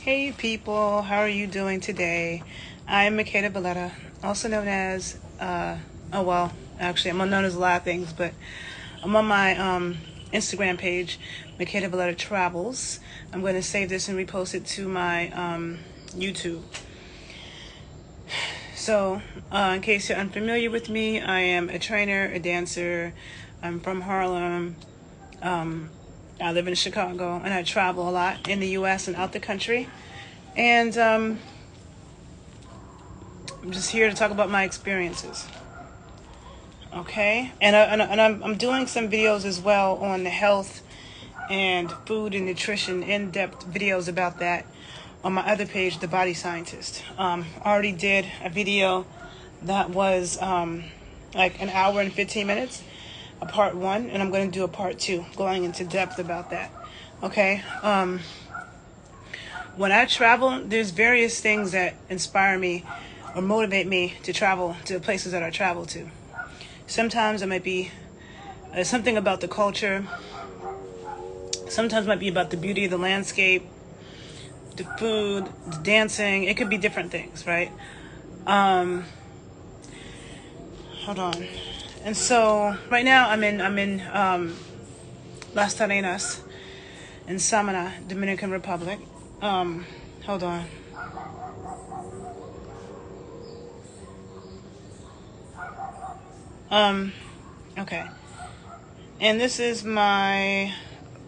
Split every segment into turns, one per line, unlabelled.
Hey people, how are you doing today? I'm Makeda Valletta, also known as, actually I'm known as a lot of things, but I'm on my Instagram page, Makeda Valletta Travels. I'm going to save this and repost it to my YouTube. So, in case you're unfamiliar with me, I am a trainer, a dancer. I'm from Harlem. I live in Chicago, and I travel a lot in the U.S. and out the country. And I'm just here to talk about my experiences. Okay, I'm doing some videos as well on the health and food and nutrition, in-depth videos about that on my other page, The Body Scientist. I already did a video that was like an hour and 15 minutes, a part one, and I'm going to do a part two, going into depth about that. Okay. When I travel, there's various things that inspire me or motivate me to travel to the places that I travel to. Sometimes it might be something about the culture. Sometimes it might be about the beauty of the landscape, the food, the dancing. It could be different things, right? Hold on. And so right now I'm in Las Terrenas in Samana, Dominican Republic. Hold on. Okay. And this is my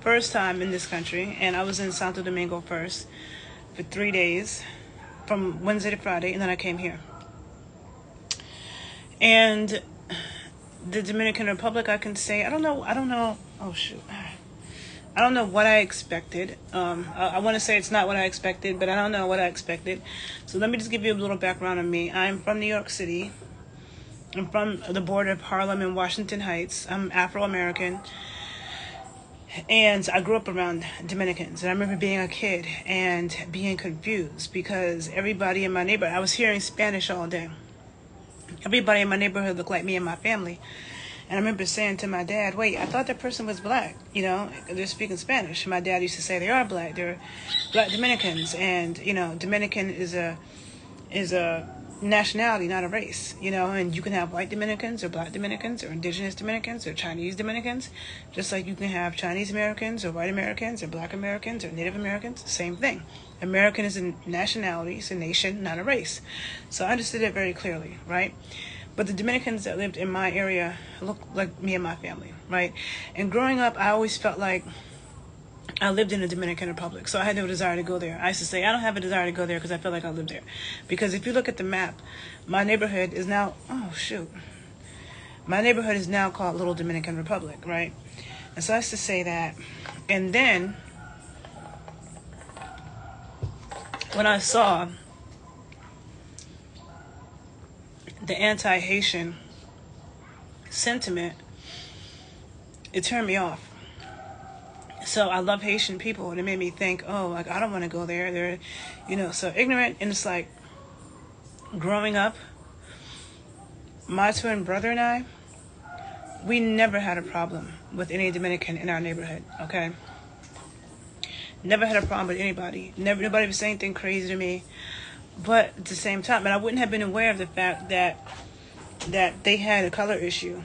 first time in this country, and I was in Santo Domingo first for 3 days, from Wednesday to Friday, and then I came here. And the Dominican Republic, I can say, I don't know, oh shoot. I don't know what I expected. I want to say it's not what I expected, but I don't know what I expected. So let me just give you a little background on me. I'm from New York City. I'm from the border of Harlem and Washington Heights. I'm Afro-American. And I grew up around Dominicans. And I remember being a kid and being confused because everybody in my neighborhood, I was hearing Spanish all day. Everybody in my neighborhood looked like me and my family. And I remember saying to my dad, wait, I thought that person was black. You know, they're speaking Spanish. My dad used to say they are black. They're black Dominicans. And, you know, Dominican is a nationality, not a race, you know, and you can have white Dominicans or black Dominicans or indigenous Dominicans or Chinese Dominicans, just like you can have Chinese Americans or white Americans or black Americans or Native Americans, same thing. American is a nationality, it's a nation, not a race. So I understood it very clearly, right? But the Dominicans that lived in my area looked like me and my family, right? And growing up, I always felt like I lived in the Dominican Republic, so I had no desire to go there. I used to say, I don't have a desire to go there because I feel like I live there. Because if you look at the map, my neighborhood is now, my neighborhood is now called Little Dominican Republic, right? And so I used to say that. And then, when I saw the anti-Haitian sentiment, it turned me off. So I love Haitian people, and it made me think, oh, like, I don't want to go there. They're, you know, so ignorant. And it's like, growing up, my twin brother and I, we never had a problem with any Dominican in our neighborhood, okay? Never had a problem with anybody. Nobody was saying anything crazy to me. But at the same time, and I wouldn't have been aware of the fact that they had a color issue.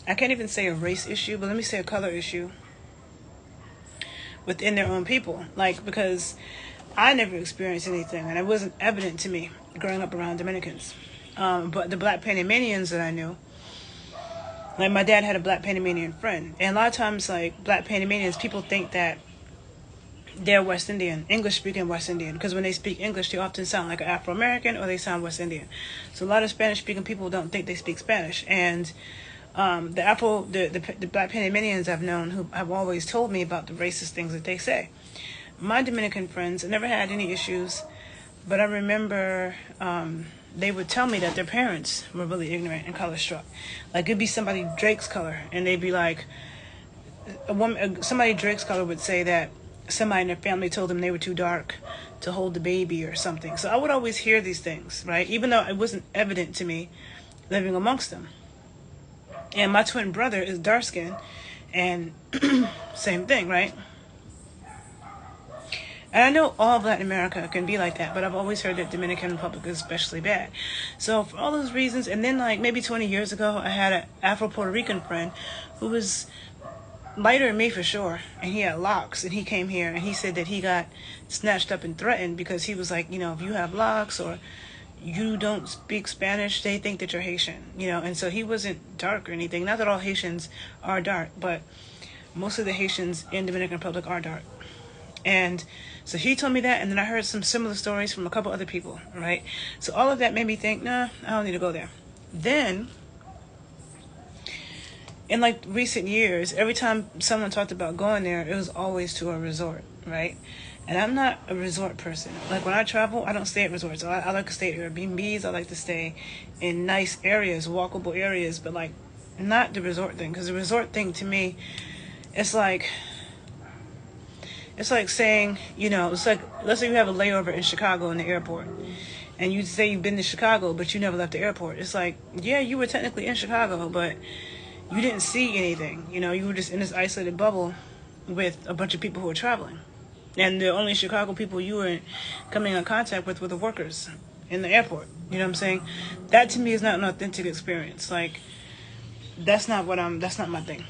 I can't even say a race issue, but let me say a color issue within their own people, like, because I never experienced anything, and it wasn't evident to me growing up around Dominicans. But the black Panamanians that I knew, like, my dad had a black Panamanian friend, and a lot of times, like, black Panamanians, people think that they're West Indian, English-speaking West Indian, because when they speak English, they often sound like an Afro-American or they sound West Indian. So a lot of Spanish-speaking people don't think they speak Spanish, and the black Panamanians I've known who have always told me about the racist things that they say. My Dominican friends never had any issues, but I remember they would tell me that their parents were really ignorant and color struck. Like, it'd be somebody Drake's color, and they'd be like, somebody Drake's color would say that somebody in their family told them they were too dark to hold the baby or something. So I would always hear these things, right? Even though it wasn't evident to me living amongst them. And my twin brother is dark skinned, and same thing, right? And I know all of Latin America can be like that, but I've always heard that Dominican Republic is especially bad. So for all those reasons, and then like maybe 20 years ago, I had an Afro-Puerto Rican friend who was lighter than me for sure, and he had locks, and he came here and he said that he got snatched up and threatened because he was like, if you have locks or you don't speak Spanish, they think that you're Haitian, and so he wasn't dark or anything. Not that all Haitians are dark, but most of the Haitians in Dominican Republic are dark. And so he told me that, and then I heard some similar stories from a couple other people, right? So all of that made me think, nah, I don't need to go there. Then, in like recent years, every time someone talked about going there, it was always to a resort, right? And I'm not a resort person. Like when I travel, I don't stay at resorts. I like to stay at Airbnbs. I like to stay in nice areas, walkable areas, but like not the resort thing. Because the resort thing to me, it's like saying, it's like, let's say you have a layover in Chicago in the airport, and you say you've been to Chicago, but you never left the airport. It's like, yeah, you were technically in Chicago, but you didn't see anything. You were just in this isolated bubble with a bunch of people who were traveling. And the only Chicago people you were coming in contact with were the workers in the airport. You know what I'm saying? That to me is not an authentic experience. Like, that's not my thing.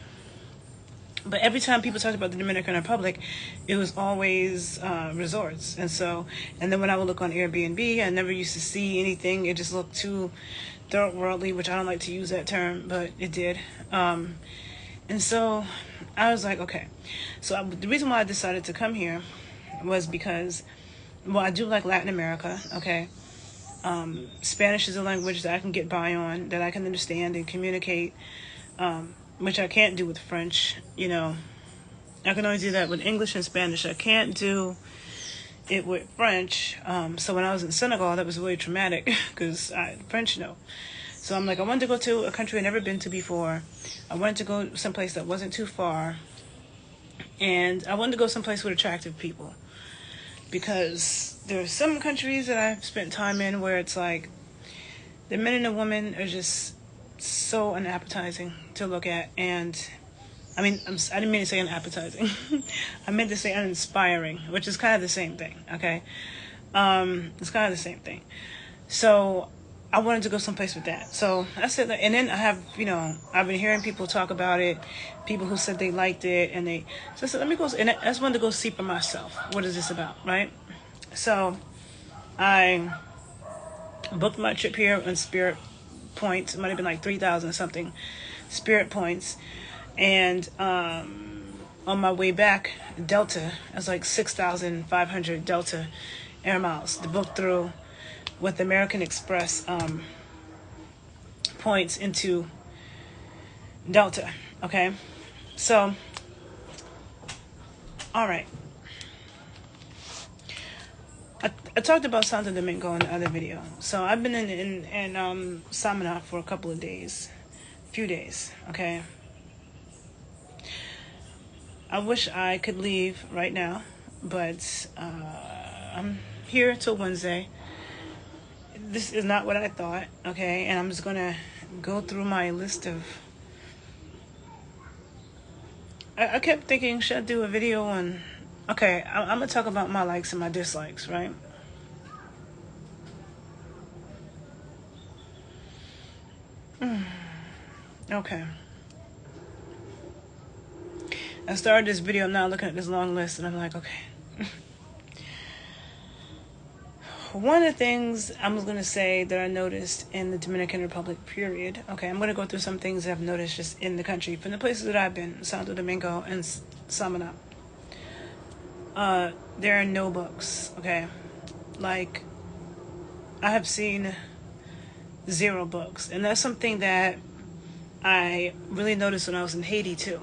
But every time people talked about the Dominican Republic, it was always resorts. And then when I would look on Airbnb, I never used to see anything. It just looked too third worldly, which I don't like to use that term, but it did. And so I was like, okay. So the reason why I decided to come here was because, I do like Latin America, okay? Spanish is a language that I can get by on, that I can understand and communicate, which I can't do with French, I can only do that with English and Spanish. I can't do it with French. So when I was in Senegal, that was really traumatic because French, no. So I'm like, I wanted to go to a country I'd never been to before. I wanted to go someplace that wasn't too far. And I wanted to go someplace with attractive people. Because there are some countries that I've spent time in where it's like the men and the women are just so unappetizing to look at. And I mean, I didn't mean to say unappetizing. I meant to say uninspiring, which is kind of the same thing, okay? It's kind of the same thing. So I wanted to go someplace with that. So I said that, and then I have, I've been hearing people talk about it, people who said they liked it, so I said, let me go, and I just wanted to go see for myself. What is this about, right? So I booked my trip here on Spirit points. It might have been like 3,000 something Spirit points. And on my way back, Delta, it was like 6,500 Delta air miles to book through with American Express points into Delta. Okay, so all right. I talked about Santo Domingo in the other video. So I've been in Samana for a couple of days, few days. Okay. I wish I could leave right now, but I'm here till Wednesday. This is not what I thought, okay? And I'm just going to go through my list of... I kept thinking, should I do a video on... Okay, I'm going to talk about my likes and my dislikes, right? Okay. I started this video now looking at this long list, and I'm like, okay. One of the things I'm going to say that I noticed in the Dominican Republic, period. Okay, I'm going to go through some things that I've noticed just in the country, from the places that I've been, Santo Domingo and Samana. There are no books, okay? Like, I have seen 0 books. And that's something that I really noticed when I was in Haiti, too.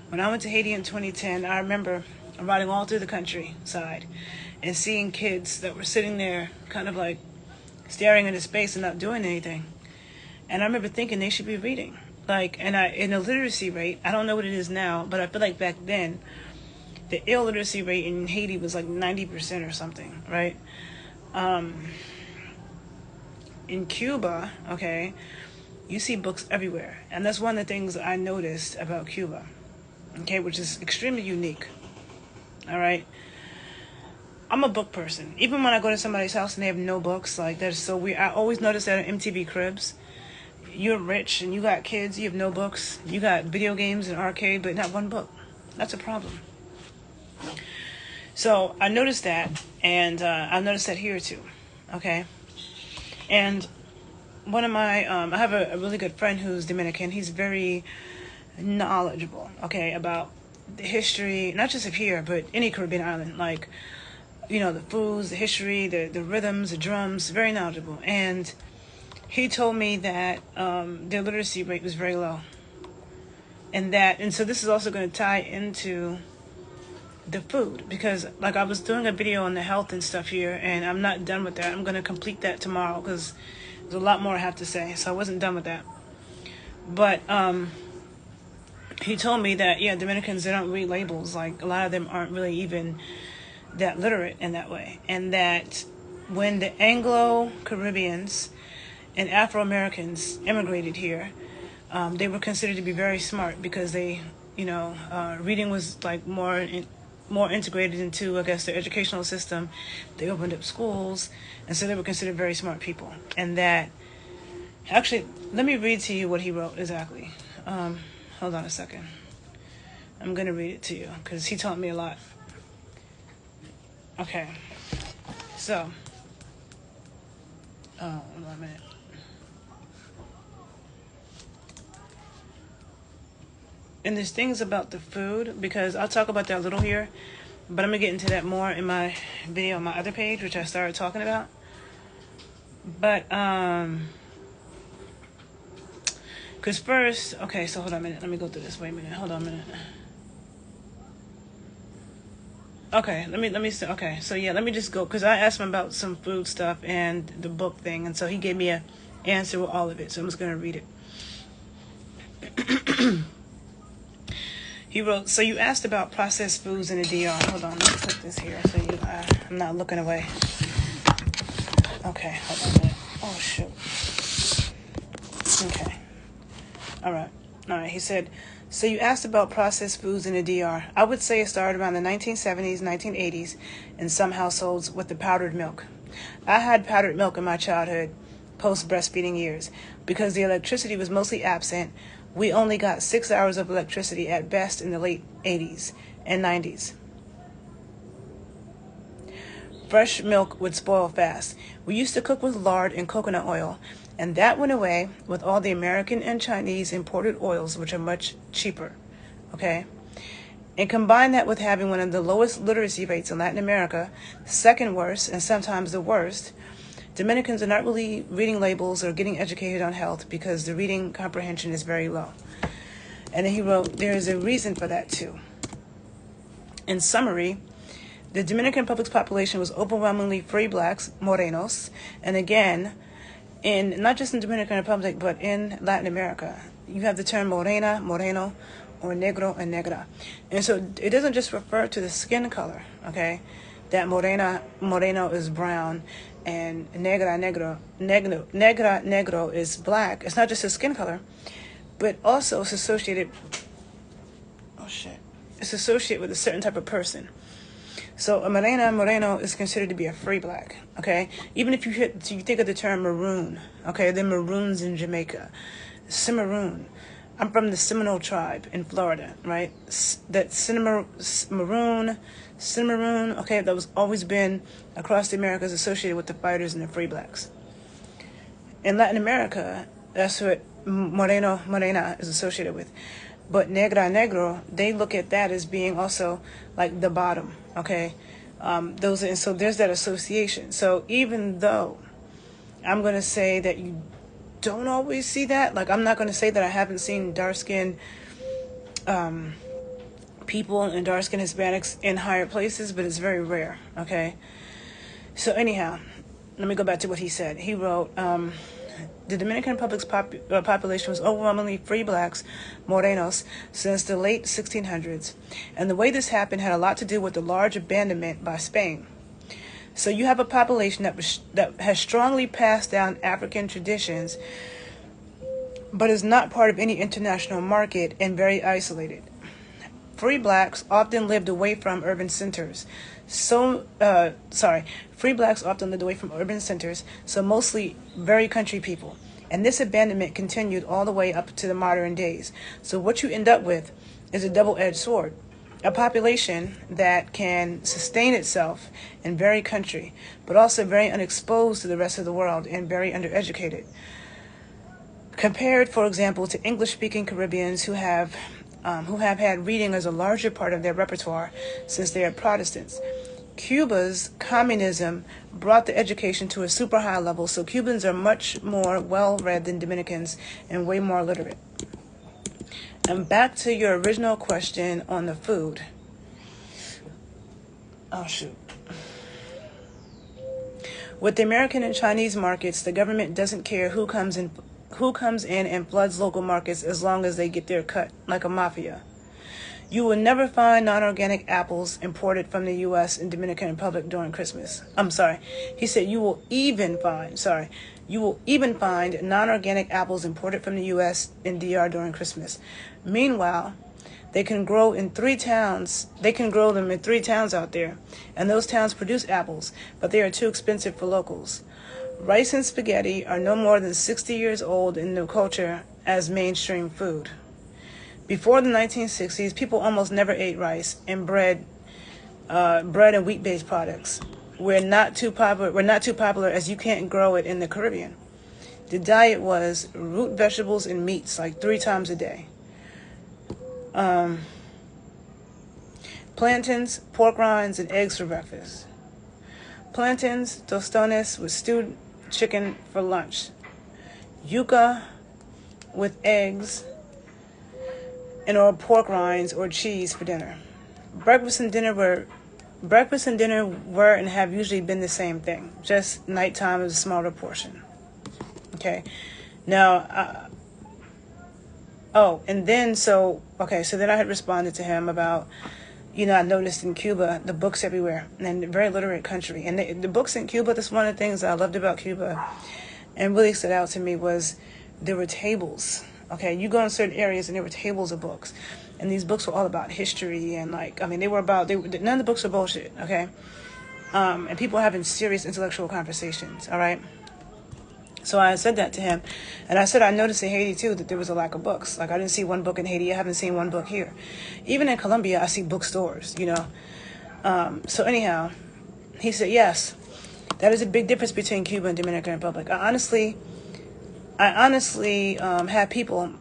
When I went to Haiti in 2010, I remember riding all through the countryside and seeing kids that were sitting there kind of like staring into space and not doing anything. And I remember thinking they should be reading. Like, and in a literacy rate, I don't know what it is now, but I feel like back then, the illiteracy rate in Haiti was like 90% or something, right? In Cuba, okay, you see books everywhere. And that's one of the things I noticed about Cuba, okay, which is extremely unique, all right? I'm a book person. Even when I go to somebody's house and they have no books, like that is so weird. I always notice that on MTV Cribs. You're rich and you got kids, you have no books. You got video games and arcade, but not one book. That's a problem. So I noticed that, and I noticed that here too. Okay, and one of my I have a really good friend who's Dominican. He's very knowledgeable. Okay, about the history, not just of here, but any Caribbean island. Like, you know, the foods, the history, the rhythms, the drums. Very knowledgeable, and he told me that their literacy rate was very low, and so this is also going to tie into the food, because like I was doing a video on the health and stuff here, and I'm not done with that. I'm going to complete that tomorrow because there's a lot more I have to say, so I wasn't done with that. But he told me that, yeah, Dominicans, they don't read labels. Like, a lot of them aren't really even that literate in that way, and that when the Anglo-Caribbeans and Afro-Americans immigrated here, they were considered to be very smart because they, reading was like more integrated into, I guess, their educational system. They opened up schools, and so they were considered very smart people. And that, actually, let me read to you what he wrote exactly. Hold on a second. I'm going to read it to you because he taught me a lot. Okay. So, hold on a minute. And there's things about the food, because I'll talk about that a little here, but I'm going to get into that more in my video on my other page, which I started talking about. But, because first, okay, so hold on a minute. Let me go through this. Wait a minute. Hold on a minute. Okay, let me say, okay, so yeah, let me just go, because I asked him about some food stuff and the book thing, and so he gave me a answer with all of it, so I'm just going to read it. He wrote, so you asked about processed foods in the DR. Hold on, let me put this here so I'm not looking away. Okay, hold on a minute. Oh, shoot. Okay. All right, he said, so you asked about processed foods in the DR. I would say it started around the 1970s, 1980s in some households with the powdered milk. I had powdered milk in my childhood, post-breastfeeding years. Because the electricity was mostly absent, we only got 6 hours of electricity at best in the late 80s and 90s. Fresh milk would spoil fast. We used to cook with lard and coconut oil, and that went away with all the American and Chinese imported oils, which are much cheaper. Okay? And combine that with having one of the lowest literacy rates in Latin America, second worst, and sometimes the worst, Dominicans are not really reading labels or getting educated on health because the reading comprehension is very low. And then he wrote, there is a reason for that too. In summary, the Dominican public's population was overwhelmingly free blacks, morenos, and again, in not just in Dominican Republic, but in Latin America, you have the term morena, moreno, or negro and negra. And so it doesn't just refer to the skin color, okay? That moreno is brown, and negro is black. It's not just a skin color, but also it's associated, it's associated with a certain type of person. So a moreno is considered to be a free black, okay? Even if you think of the term maroon, okay? The maroons in Jamaica, Cimarron. I'm from the Seminole tribe in Florida, right? That Cimarron, okay, that was always been across the Americas associated with the fighters and the free blacks. In Latin America, that's what morena is associated with. But negro, they look at that as being also like the bottom, okay? So there's that association. So even though I'm going to say that you don't always see that, like I'm not going to say that I haven't seen dark-skinned people and dark-skinned Hispanics in higher places, but it's very rare, okay? So anyhow, let me go back to what he said. He wrote, the Dominican Republic's population was overwhelmingly free blacks, morenos, since the late 1600s. And the way this happened had a lot to do with the large abandonment by Spain. So you have a population that has strongly passed down African traditions, but is not part of any international market and very isolated. Free blacks often lived away from urban centers, Free blacks often lived away from urban centers, so mostly very country people. And this abandonment continued all the way up to the modern days. So what you end up with is a double-edged sword. A population that can sustain itself in very country, but also very unexposed to the rest of the world and very undereducated. Compared, for example, to English-speaking Caribbeans who have had reading as a larger part of their repertoire since they are Protestants. Cuba's communism brought the education to a super high level, so Cubans are much more well-read than Dominicans and way more literate. And back to your original question on the food. Oh, shoot. With the American and Chinese markets, the government doesn't care who comes in and floods local markets as long as they get their cut, like a mafia. You will never find non-organic apples imported from the U.S. and Dominican Republic during Christmas. He said you will even find non-organic apples imported from the U.S. and DR during Christmas. Meanwhile, they can grow them in 3 towns out there, and those towns produce apples, but they are too expensive for locals. Rice and spaghetti are no more than 60 years old in the culture as mainstream food. Before the 1960s, people almost never ate rice and bread and wheat-based products. We're not too popular as you can't grow it in the Caribbean. The diet was root vegetables and meats like 3 times a day. Plantains, pork rinds, and eggs for breakfast. Plantains, tostones with stewed chicken for lunch. Yuca with eggs or pork rinds or cheese for dinner. Breakfast and dinner were and have usually been the same thing. Just nighttime is a smaller portion. Okay. Now, so then I had responded to him about, I noticed in Cuba, the books everywhere, and a very literate country. And the books in Cuba, that's one of the things that I loved about Cuba and really stood out to me was there were tables. Okay, you go in certain areas and there were tables of books. And these books were all about history and none of the books were bullshit, okay? And people having serious intellectual conversations, all right? So I said that to him. And I said I noticed in Haiti, too, that there was a lack of books. Like, I didn't see one book in Haiti. I haven't seen one book here. Even in Colombia, I see bookstores, So anyhow, he said, yes, that is a big difference between Cuba and Dominican Republic. I honestly have people,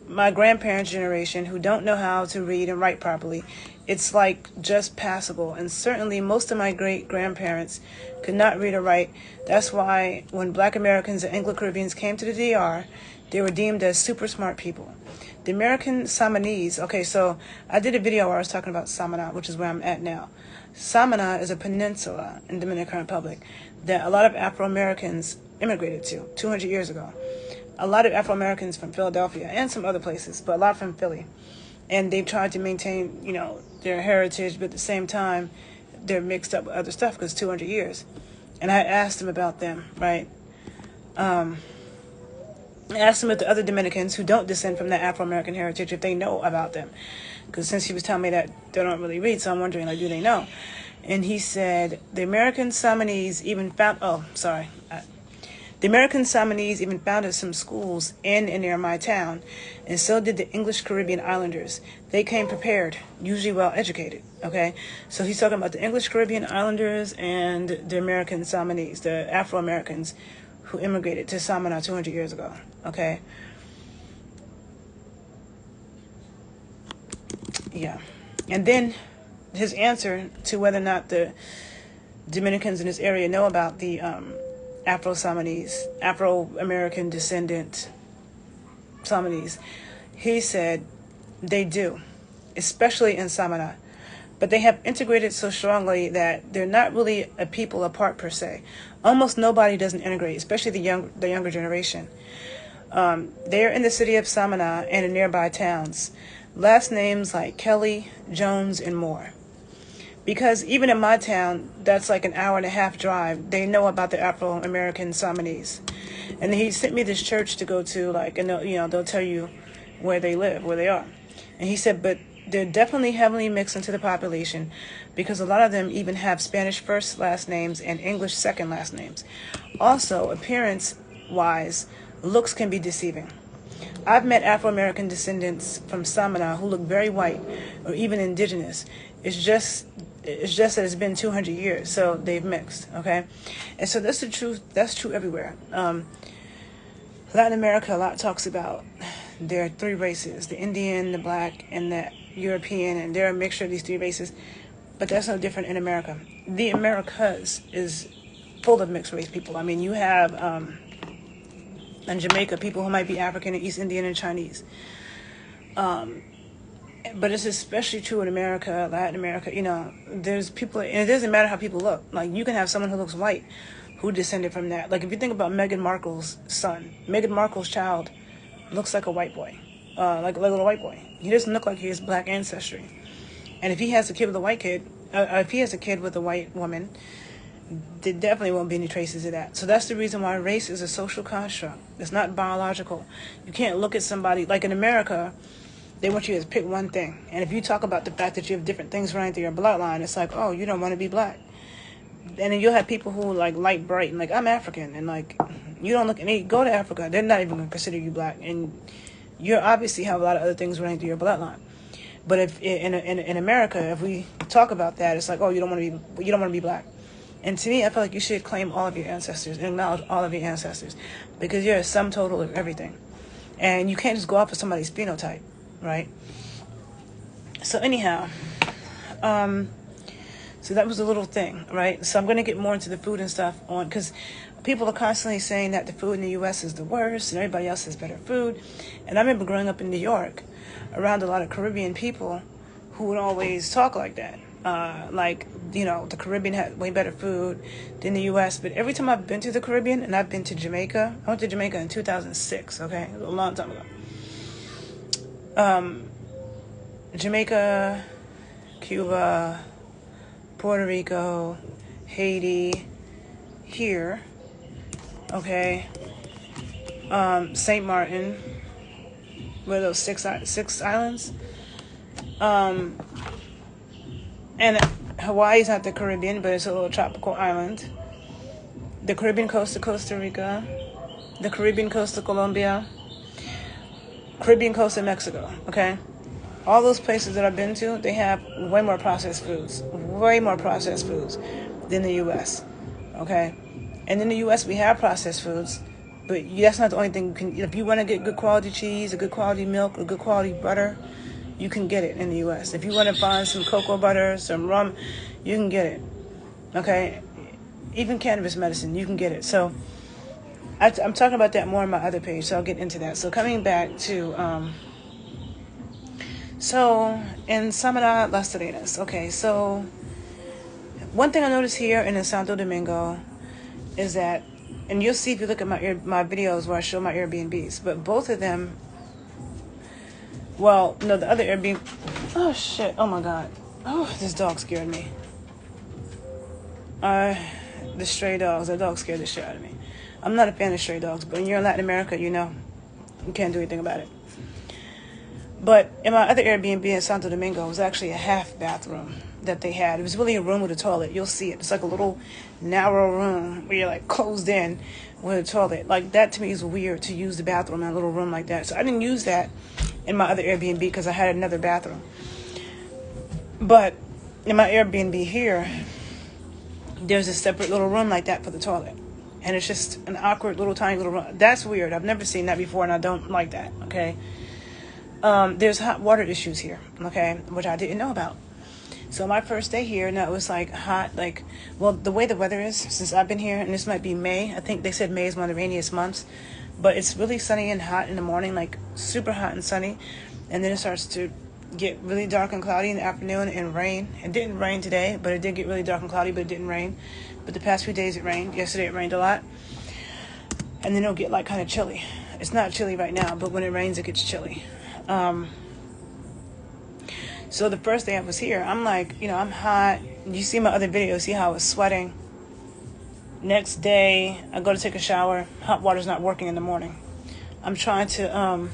my grandparents' generation, who don't know how to read and write properly. It's like just passable. And certainly most of my great-grandparents could not read or write. That's why when Black Americans and Anglo-Caribbeans came to the DR, they were deemed as super smart people. The American Samoanese, okay, so I did a video where I was talking about Samana, which is where I'm at now. Samana is a peninsula in the Dominican Republic that a lot of Afro-Americans immigrated to 200 years ago. A lot of Afro-Americans from Philadelphia and some other places, but a lot from Philly. And they've tried to maintain, their heritage, but at the same time, they're mixed up with other stuff because 200 years. And I asked them about them, right? I asked them if the other Dominicans who don't descend from that Afro-American heritage, if they know about them. Because since he was telling me that they don't really read, so I'm wondering, do they know? And he said, the American Samoanese even founded some schools in and near my town, and so did the English Caribbean Islanders. They came prepared, usually well educated, okay? So he's talking about the English Caribbean Islanders and the American Samoanese, the Afro-Americans who immigrated to Samana 200 years ago, okay? Yeah. And then his answer to whether or not the Dominicans in this area know about the Afro-Samoanese, Afro-American descendant Samoanese. He said they do, especially in Samana. But they have integrated so strongly that they're not really a people apart per se. Almost nobody doesn't integrate, especially the younger generation. They're in the city of Samana and in nearby towns. Last names like Kelly, Jones, and more. Because even in my town, that's like an hour-and-a-half drive, they know about the Afro-American Samoanese. And he sent me this church to go to, and they'll tell you where they live, where they are. And he said, but they're definitely heavily mixed into the population because a lot of them even have Spanish first last names and English second last names. Also, appearance-wise, looks can be deceiving. I've met Afro-American descendants from Samana who look very white or even indigenous. It's just that it's been 200 years, so they've mixed, okay? And so that's the truth. That's true everywhere. Latin America, a lot talks about there are three races, the Indian, the black, and the European, and they're a mixture of these three races, but that's no different in America. The Americas is full of mixed race people. I mean, you have in Jamaica people who might be African and East Indian and Chinese. But it's especially true in America, Latin America. You know, there's people, and it doesn't matter how people look. Like, you can have someone who looks white who descended from that. Like, if you think about Meghan Markle's son, Meghan Markle's child looks like a white boy, like a little white boy. He doesn't look like he has black ancestry. And if he has a kid with a white kid, if he has a kid with a white woman, there definitely won't be any traces of that. So that's the reason why race is a social construct. It's not biological. You can't look at somebody, like in America, they want you to pick one thing. And if you talk about the fact that you have different things running through your bloodline, it's like, oh, you don't want to be black. And then you'll have people who like light bright and like, I'm African, and like, you don't look, and they go to Africa, they're not even going to consider you black, and you obviously have a lot of other things running through your bloodline. But if in America, if we talk about that, it's like, oh, you don't want to be black. And to me, I feel like you should claim all of your ancestors and acknowledge all of your ancestors, because you're a sum total of everything, and you can't just go off of somebody's phenotype, right? So anyhow, so that was a little thing, right? So I'm going to get more into the food and stuff on, because people are constantly saying that the food in the U.S. is the worst and everybody else has better food. And I remember growing up in New York around a lot of Caribbean people who would always talk like that. Like, you know, the Caribbean had way better food than the U.S. But every time I've been to the Caribbean, and I've been to Jamaica, I went to Jamaica in 2006, okay? A long time ago. Jamaica, Cuba, Puerto Rico, Haiti, here, okay, St. Martin, what are those, six islands, and Hawaii's not the Caribbean, but it's a little tropical island, the Caribbean coast of Costa Rica, the Caribbean coast of Colombia, Caribbean coast of Mexico, okay? All those places that I've been to, they have way more processed foods than the U.S., okay? And in the U.S., we have processed foods, but that's not the only thing you can. If you want to get good quality cheese, a good quality milk, a good quality butter, you can get it in the U.S. If you want to find some cocoa butter, some rum, you can get it, okay? Even cannabis medicine, you can get it. So I'm talking about that more on my other page, so I'll get into that. So coming back to... So, in Samana, Las Terrenas. Okay, so one thing I noticed here in Santo Domingo is that, and you'll see if you look at my videos where I show my Airbnbs, but both of them, well, no, the other Airbnb, oh shit, oh my god, oh, this dog scared me. The stray dogs, that dog scared the shit out of me. I'm not a fan of stray dogs, but when you're in Latin America, you know, you can't do anything about it. But in my other Airbnb in Santo Domingo, it was actually a half bathroom that they had. It was really a room with a toilet. You'll see it. It's like a little narrow room where you're like closed in with a toilet. Like, that to me is weird, to use the bathroom in a little room like that. So I didn't use that in my other Airbnb because I had another bathroom. But in my Airbnb here, there's a separate little room like that for the toilet. And it's just an awkward little tiny little room. That's weird. I've never seen that before, and I don't like that, okay? There's hot water issues here, okay, which I didn't know about. So my first day here, now it was like hot, like, well, the way the weather is since I've been here, and this might be May. I think they said May is one of the rainiest months, but it's really sunny and hot in the morning, like super hot and sunny, and then it starts to get really dark and cloudy in the afternoon and rain. It didn't rain today, but it did get really dark and cloudy, but it didn't rain. But the past few days it rained. Yesterday it rained a lot, and then it'll get like kind of chilly. It's not chilly right now, but when it rains, it gets chilly. So the first day I was here, I'm like, you know, I'm hot. You see my other videos, see how I was sweating. Next day, I go to take a shower. Hot water's not working in the morning. I'm trying to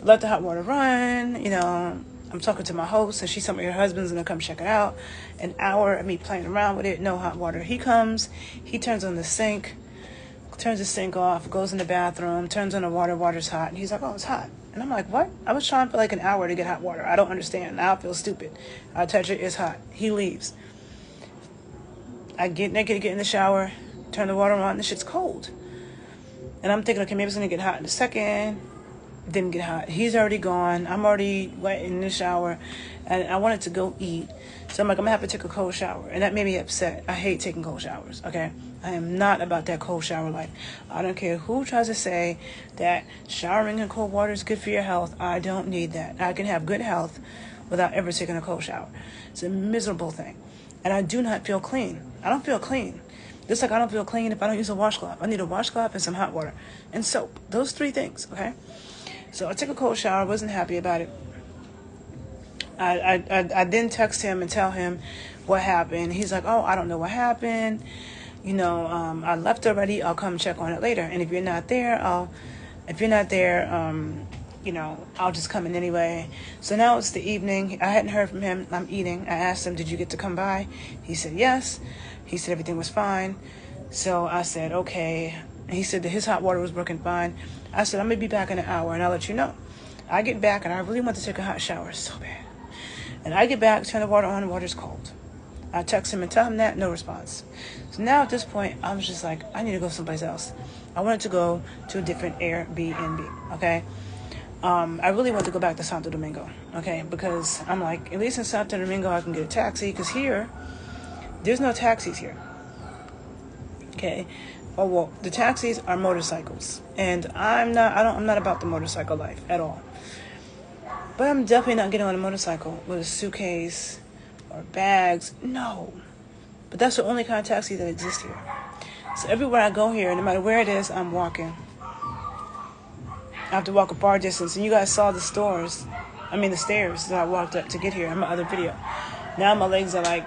let the hot water run, you know, I'm talking to my host, and she told me her husband's gonna come check it out. An hour of me playing around with it, no hot water. He comes, he turns on the sink, turns the sink off, goes in the bathroom, turns on the water, water's hot, and he's like, oh, it's hot. And I'm like, what? I was trying for like an hour to get hot water. I don't understand. Now I feel stupid. I touch it, it's hot. He leaves. I get naked, get in the shower, turn the water on, the shit's cold. And I'm thinking, okay, maybe it's gonna get hot in a second. Didn't get hot. He's already gone. I'm already wet in the shower, and I wanted to go eat. So I'm like, I'm gonna have to take a cold shower, and that made me upset. I hate taking cold showers. Okay, I am not about that cold shower life. I don't care who tries to say that showering in cold water is good for your health. I don't need that. I can have good health without ever taking a cold shower. It's a miserable thing, and I do not feel clean. I don't feel clean. Just like I don't feel clean if I don't use a washcloth. I need a washcloth and some hot water and soap. Those 3 things. Okay. So I took a cold shower. Wasn't happy about it. I then text him and tell him what happened. He's like, oh, I don't know what happened. I left already. I'll come check on it later. And if you're not there, I'll just come in anyway. So now it's the evening. I hadn't heard from him. I'm eating. I asked him, did you get to come by? He said yes. He said everything was fine. So I said, okay. He said that his hot water was working fine. I said, I'm going to be back in an hour, and I'll let you know. I get back, and I really want to take a hot shower so bad. And I get back, turn the water on, the water's cold. I text him and tell him that, no response. So now at this point, I was just like, I need to go someplace else. I wanted to go to a different Airbnb, okay? I really want to go back to Santo Domingo, okay? Because I'm like, at least in Santo Domingo, I can get a taxi, because here, there's no taxis here, okay? Oh, well, the taxis are motorcycles, and I'm not about the motorcycle life at all. But I'm definitely not getting on a motorcycle with a suitcase or bags. No. But that's the only kind of taxi that exists here. So everywhere I go here, no matter where it is, I'm walking. I have to walk a far distance, and you guys saw the stairs that I walked up to get here in my other video. Now my legs are like,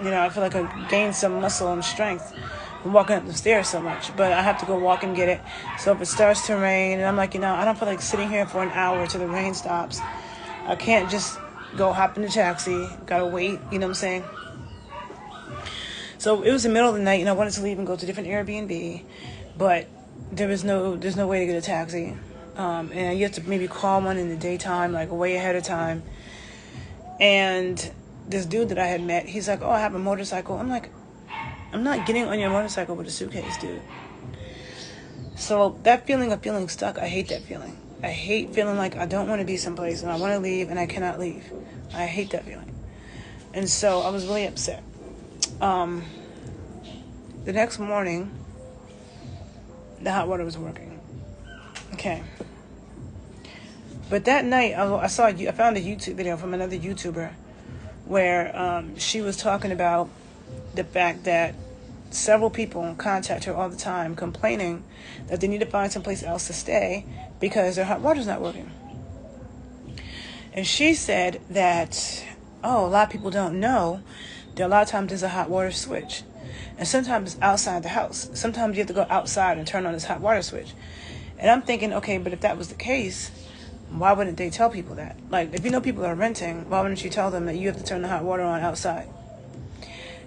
I feel like I gained some muscle and strength from walking up the stairs so much, but I have to go walk and get it. So if it starts to rain, and I'm like, I don't feel like sitting here for an hour till the rain stops. I can't just go hop in the taxi. Gotta wait, you know what I'm saying? So it was the middle of the night, and I wanted to leave and go to a different Airbnb, but there's no way to get a taxi. And you have to maybe call one in the daytime, like way ahead of time. And this dude that I had met, he's like, oh, I have a motorcycle. I'm like, I'm not getting on your motorcycle with a suitcase, dude. So that feeling of feeling stuck, I hate that feeling. I hate feeling like I don't want to be someplace and I want to leave and I cannot leave. I hate that feeling. And so I was really upset. The next morning, the hot water was working. Okay. But that night, I found a YouTube video from another YouTuber where she was talking about the fact that several people contact her all the time complaining that they need to find someplace else to stay because their hot water's not working. And she said that, a lot of people don't know that a lot of times there's a hot water switch. And sometimes it's outside the house. Sometimes you have to go outside and turn on this hot water switch. And I'm thinking, okay, but if that was the case, why wouldn't they tell people that? Like, if you know people are renting, why wouldn't you tell them that you have to turn the hot water on outside?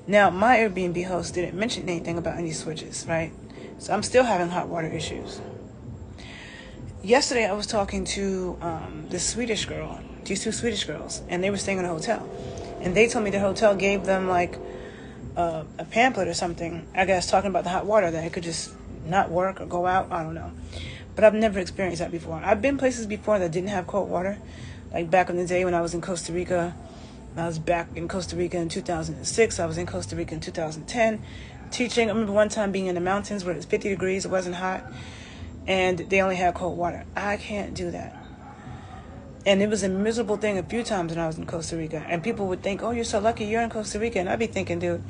Now, my Airbnb host didn't mention anything about any switches, right? So I'm still having hot water issues. Yesterday, I was talking to these two Swedish girls, and they were staying in a hotel. And they told me the hotel gave them, like, a pamphlet or something, I guess, talking about the hot water, that it could just not work or go out. I don't know. But I've never experienced that before. I've been places before that didn't have cold water, like back in the day when I was in Costa Rica. I was back in Costa Rica in 2006. I was in Costa Rica in 2010 teaching. I remember one time being in the mountains where it was 50 degrees. It wasn't hot. And they only had cold water. I can't do that. And it was a miserable thing a few times when I was in Costa Rica. And people would think, oh, you're so lucky you're in Costa Rica. And I'd be thinking, dude,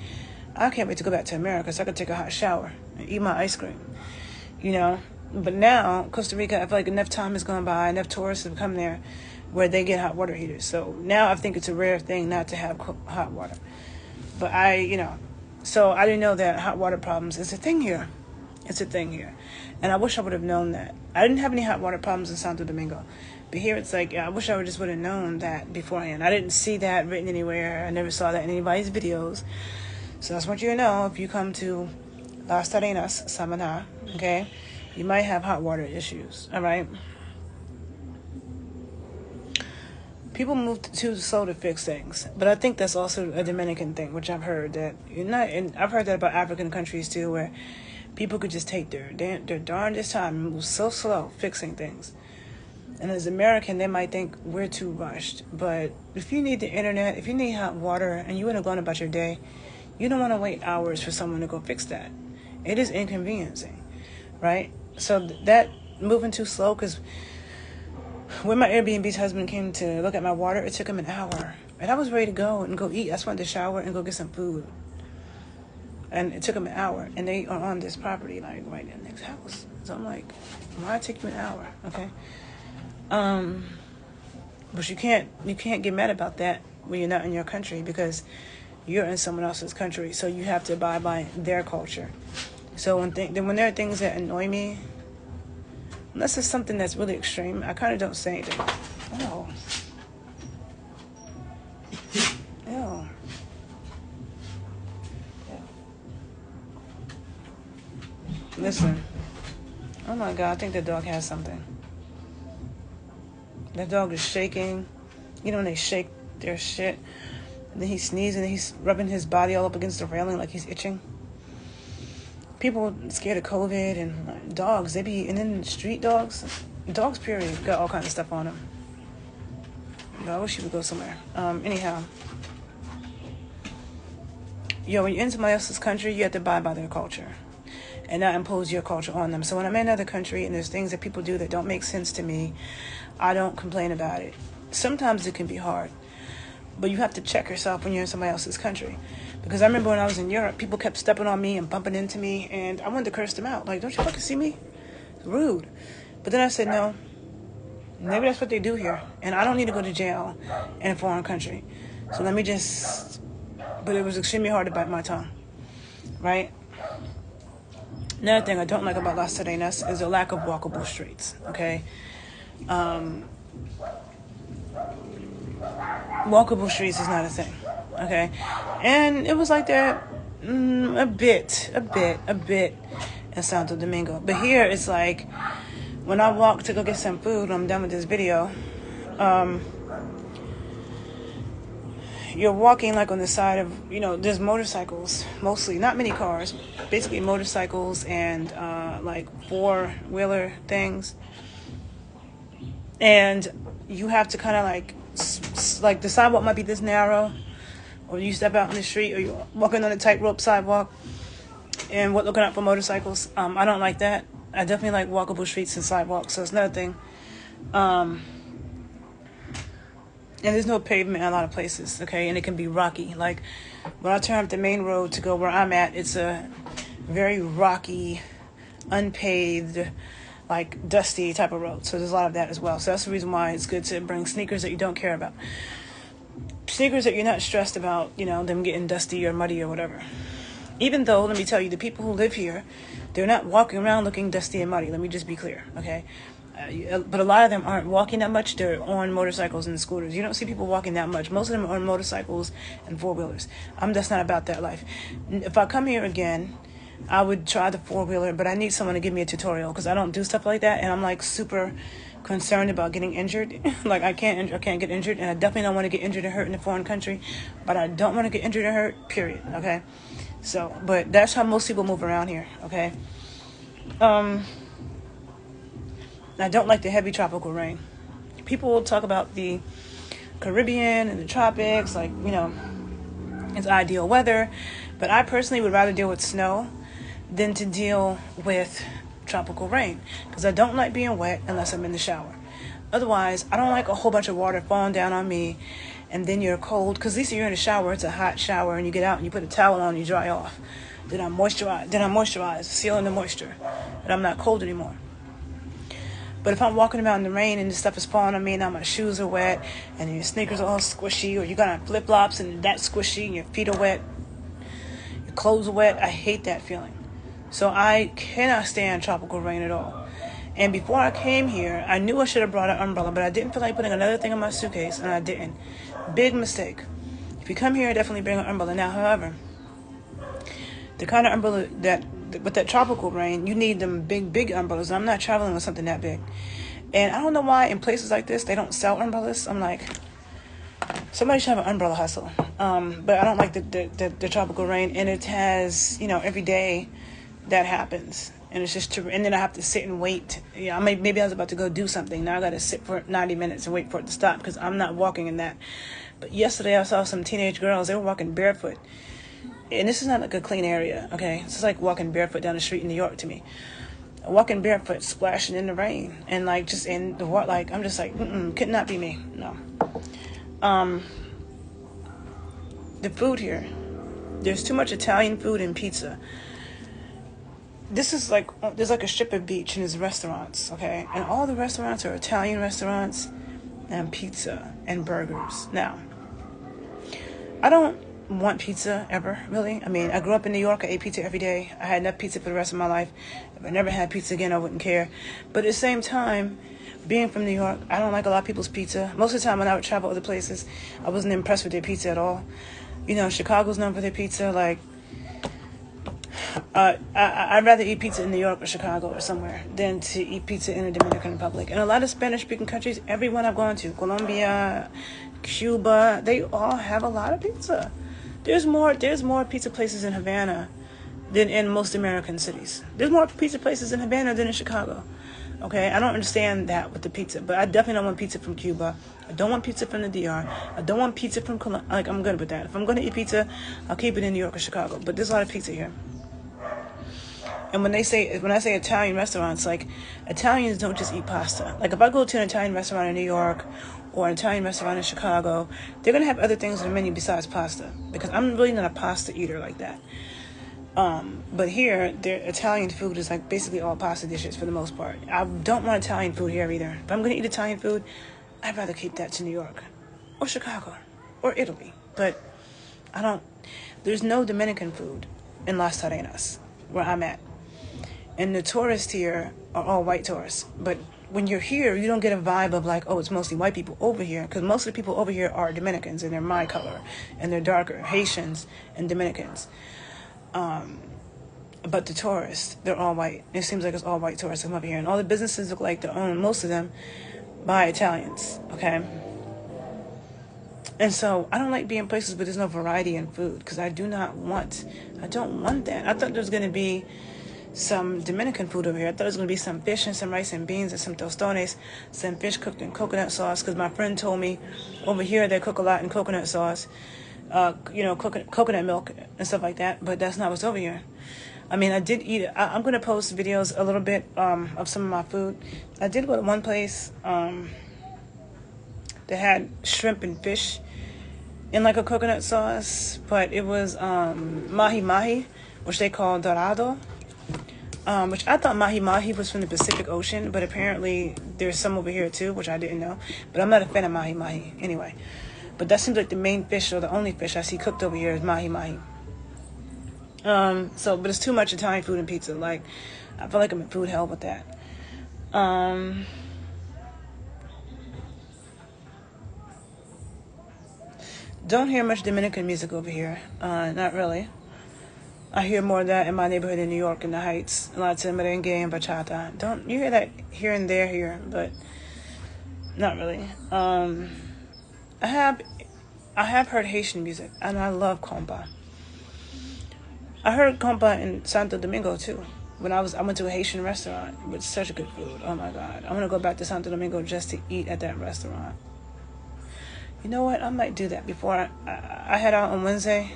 I can't wait to go back to America so I could take a hot shower and eat my ice cream. But now, Costa Rica, I feel like enough time has gone by, enough tourists have come there where they get hot water heaters. So now I think it's a rare thing not to have hot water. But so I didn't know that hot water problems is a thing here. It's a thing here. And I wish I would have known that. I didn't have any hot water problems in Santo Domingo. But here it's like, I wish I just would have known that beforehand. I didn't see that written anywhere. I never saw that in anybody's videos. So I just want you to know, if you come to Las Terrenas, Samaná, okay, you might have hot water issues, all right? People move too slow to fix things, but I think that's also a Dominican thing, which I've heard that and I've heard that about African countries too, where people could just take their darndest time and move so slow fixing things. And as American, they might think we're too rushed. But if you need the internet, if you need hot water, and you want to go on about your day, you don't want to wait hours for someone to go fix that. It is inconveniencing, right? So that moving too slow, because when my Airbnb's husband came to look at my water, it took him an hour. And I was ready to go and go eat. I just wanted to shower and go get some food. And it took him an hour. And they are on this property, like, right in the next house. So I'm like, why it take you an hour? Okay. But you can't get mad about that when you're not in your country, because you're in someone else's country. So you have to abide by their culture. So when there are things that annoy me, unless it's something that's really extreme, I kind of don't say anything. Oh. Ew. Yeah. Listen. Oh my God, I think the dog has something. That dog is shaking. You know when they shake their shit? And then he's sneezing and he's rubbing his body all up against the railing like he's itching. People scared of COVID, and dogs, and then street dogs, period, got all kinds of stuff on them. But I wish you would go somewhere. Anyhow. When you're in somebody else's country, you have to abide by their culture and not impose your culture on them. So when I'm in another country and there's things that people do that don't make sense to me, I don't complain about it. Sometimes it can be hard, but you have to check yourself when you're in somebody else's country. Because I remember when I was in Europe, people kept stepping on me and bumping into me, and I wanted to curse them out. Like, don't you fucking see me? It's rude. But then I said, no, maybe that's what they do here, and I don't need to go to jail in a foreign country. So let me just... But it was extremely hard to bite my tongue, right? Another thing I don't like about Las Terrenas is the lack of walkable streets, okay? Walkable streets is not a thing, okay? And it was like that a bit in Santo Domingo. But here it's like, when I walk to go get some food, I'm done with this video, you're walking like on the side of, there's motorcycles, mostly, not many cars, basically motorcycles and like four-wheeler things. And you have to kind of like the sidewalk might be this narrow, or you step out in the street, or you're walking on a tightrope sidewalk and looking out for motorcycles. I don't like that. I definitely like walkable streets and sidewalks, so it's another thing. And there's no pavement in a lot of places, okay? And it can be rocky. Like, when I turn up the main road to go where I'm at, it's a very rocky, unpaved, like, dusty type of road. So there's a lot of that as well. So that's the reason why it's good to bring sneakers that you don't care about. Sneakers that you're not stressed about, them getting dusty or muddy or whatever. Even though, let me tell you, the people who live here, they're not walking around looking dusty and muddy. Let me just be clear, okay? But a lot of them aren't walking that much. They're on motorcycles and scooters. You don't see people walking that much. Most of them are on motorcycles and four-wheelers. I'm just not about that life. If I come here again, I would try the four-wheeler, but I need someone to give me a tutorial, because I don't do stuff like that, and I'm like super concerned about getting injured. Like, I can't get injured, and I definitely don't want to get injured and hurt in a foreign country, but I don't want to get injured and hurt, period, okay? So, but that's how most people move around here, okay? I don't like the heavy tropical rain. People will talk about the Caribbean and the tropics, like, it's ideal weather. But I personally would rather deal with snow than to deal with tropical rain, because I don't like being wet unless I'm in the shower. Otherwise, I don't like a whole bunch of water falling down on me and then you're cold, because at least you're in the shower, it's a hot shower, and you get out and you put a towel on and you dry off. Then I moisturize, sealing the moisture, and I'm not cold anymore. But if I'm walking around in the rain and the stuff is falling on me, and now my shoes are wet and your sneakers are all squishy, or you got on flip-flops and that's squishy and your feet are wet, your clothes are wet, I hate that feeling. So I cannot stand tropical rain at all. And before I came here, I knew I should have brought an umbrella, but I didn't feel like putting another thing in my suitcase, and I didn't. Big mistake. If you come here, definitely bring an umbrella. Now, however, the kind of umbrella that, with that tropical rain, you need them big umbrellas. I'm not traveling with something that big. And I don't know why in places like this, they don't sell umbrellas. I'm like, somebody should have an umbrella hustle. But I don't like the tropical rain, and it has, every day that happens. And it's just and then I have to sit and wait. Yeah, maybe I was about to go do something. Now I got to sit for 90 minutes and wait for it to stop because I'm not walking in that. But yesterday I saw some teenage girls. They were walking barefoot. And this is not like a clean area, okay? This is like walking barefoot down the street in New York to me. Walking barefoot, splashing in the rain. And like just in the water, like I'm just like, could not be me. No. The food here. There's too much Italian food and pizza. This is like, there's like a strip of beach and there's restaurants, okay? And all the restaurants are Italian restaurants and pizza and burgers. Now, I don't want pizza ever, really. I mean, I grew up in New York. I ate pizza every day. I had enough pizza for the rest of my life. If I never had pizza again, I wouldn't care. But at the same time, being from New York, I don't like a lot of people's pizza. Most of the time when I would travel other places, I wasn't impressed with their pizza at all. Chicago's known for their pizza, like, I'd rather eat pizza in New York or Chicago or somewhere than to eat pizza in the Dominican Republic. And a lot of Spanish-speaking countries, everyone I've gone to, Colombia, Cuba, they all have a lot of pizza. There's more pizza places in Havana than in most American cities. There's more pizza places in Havana than in Chicago. Okay, I don't understand that with the pizza, but I definitely don't want pizza from Cuba. I don't want pizza from the DR. I don't want pizza from Colombia. Like, I'm good with that. If I'm going to eat pizza, I'll keep it in New York or Chicago. But there's a lot of pizza here. And when I say Italian restaurants, like, Italians don't just eat pasta. Like, if I go to an Italian restaurant in New York or an Italian restaurant in Chicago, they're going to have other things on the menu besides pasta. Because I'm really not a pasta eater like that. But here, their Italian food is like basically all pasta dishes for the most part. I don't want Italian food here either. If I'm going to eat Italian food, I'd rather keep that to New York or Chicago or Italy. But there's no Dominican food in Las Terrenas, where I'm at. And the tourists here are all white tourists. But when you're here, you don't get a vibe of like, oh, it's mostly white people over here. Because most of the people over here are Dominicans, and they're my color. And they're darker, Haitians and Dominicans. But the tourists, they're all white. It seems like it's all white tourists come over here. And all the businesses look like they're owned, most of them, by Italians. Okay? And so I don't like being places where there's no variety in food. Because I don't want that. I thought there was going to be some Dominican food over here. I thought it was going to be some fish and some rice and beans and some tostones, some fish cooked in coconut sauce. Because my friend told me over here they cook a lot in coconut sauce, coconut milk and stuff like that. But that's not what's over here. I mean, I did eat it. I'm going to post videos a little bit of some of my food. I did go to one place that had shrimp and fish in like a coconut sauce, but it was mahi-mahi, which they call dorado. Which I thought mahi-mahi was from the Pacific Ocean, but apparently there's some over here too, which I didn't know. But I'm not a fan of mahi-mahi anyway. But that seems like the main fish, or the only fish I see cooked over here is mahi-mahi. But it's too much Italian food and pizza. Like, I feel like I'm in food hell with that. Don't hear much Dominican music over here. Not really. I hear more of that in my neighborhood in New York, in the Heights. A lot of merengue and bachata. You hear that here and there here, but not really. I have heard Haitian music, and I love compa. I heard compa in Santo Domingo too. When I went to a Haitian restaurant with such good food. Oh my God, I want to go back to Santo Domingo just to eat at that restaurant. You know what? I might do that before I head out on Wednesday.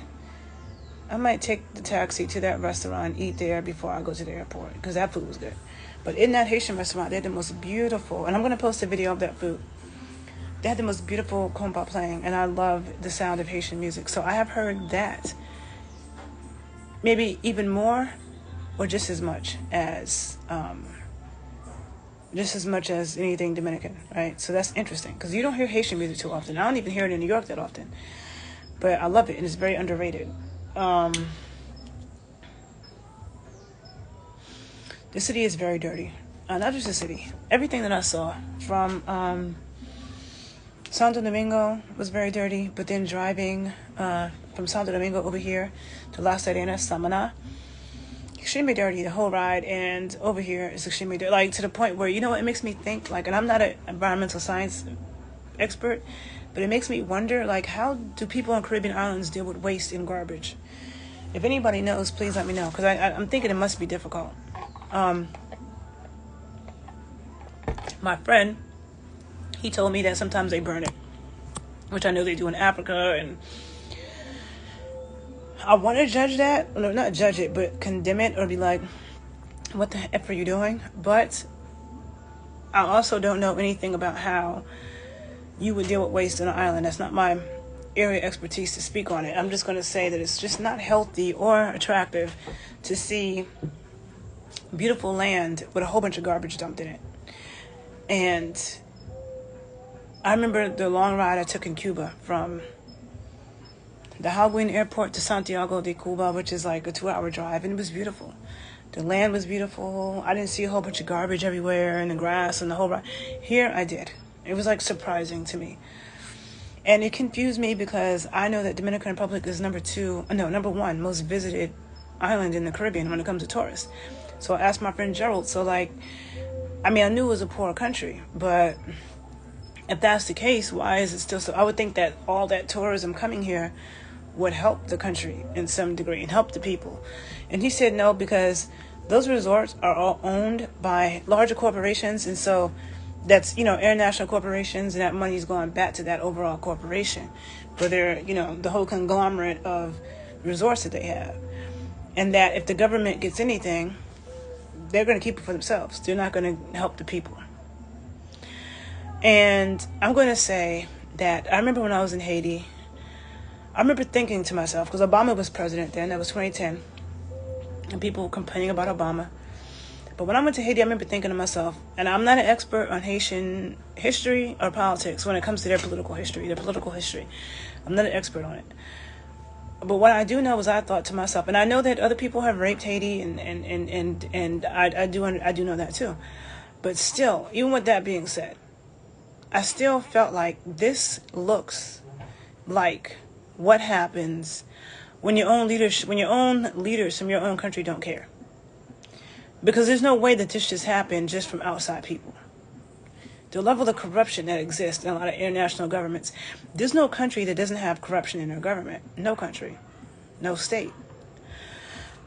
I might take the taxi to that restaurant and eat there before I go to the airport, because that food was good. But in that Haitian restaurant, they had the most beautiful, and I'm going to post a video of that food. They had the most beautiful compa playing, and I love the sound of Haitian music. So I have heard that. Maybe even more, or just as much as anything Dominican, right? So that's interesting, because you don't hear Haitian music too often. I don't even hear it in New York that often. But I love it, and it's very underrated. The city is very dirty. Not just the city. Everything that I saw from Santo Domingo was very dirty, but then driving from Santo Domingo over here to Las Terrenas, Samana, extremely dirty the whole ride, and over here is extremely dirty, like to the point where, you know, it makes me think, like, and I'm not an environmental science expert, but it makes me wonder, like, how do people on Caribbean islands deal with waste and garbage? If anybody knows, please let me know, because I'm thinking it must be difficult. My friend, he told me that sometimes they burn it, which I know they do in Africa, and I want to judge that. No, not judge it, but condemn it, or be like, what the F are you doing? But I also don't know anything about how you would deal with waste on an island. That's not my area of expertise to speak on it. I'm just going to say that it's just not healthy or attractive to see beautiful land with a whole bunch of garbage dumped in it. And I remember the long ride I took in Cuba from the Holguin airport to Santiago de Cuba, which is like a 2-hour drive, and it was beautiful. The land was beautiful. I didn't see a whole bunch of garbage everywhere and the grass and the whole ride. Here I did. It was like surprising to me. And it confused me because I know that Dominican Republic is number 1 most visited island in the Caribbean when it comes to tourists. So I asked my friend Gerald, so like, I mean, I knew it was a poor country, but if that's the case, why is it still so? I would think that all that tourism coming here would help the country in some degree and help the people. And he said no, because those resorts are all owned by larger corporations, and so that's, you know, international corporations, and that money is going back to that overall corporation for their, you know, the whole conglomerate of resorts that they have. And that if the government gets anything, they're going to keep it for themselves. They're not going to help the people. And I'm going to say that I remember when I was in Haiti, I remember thinking to myself, because Obama was president then, that was 2010, and people were complaining about Obama. But when I went to Haiti, I remember thinking to myself, and I'm not an expert on Haitian history or politics when it comes to their political history. I'm not an expert on it. But what I do know is I thought to myself, and I know that other people have raped Haiti, and I do know that too. But still, even with that being said, I still felt like this looks like what happens when your own leaders from your own country don't care. Because there's no way that this just happened just from outside people. The level of corruption that exists in a lot of international governments, there's no country that doesn't have corruption in their government. No country. No state.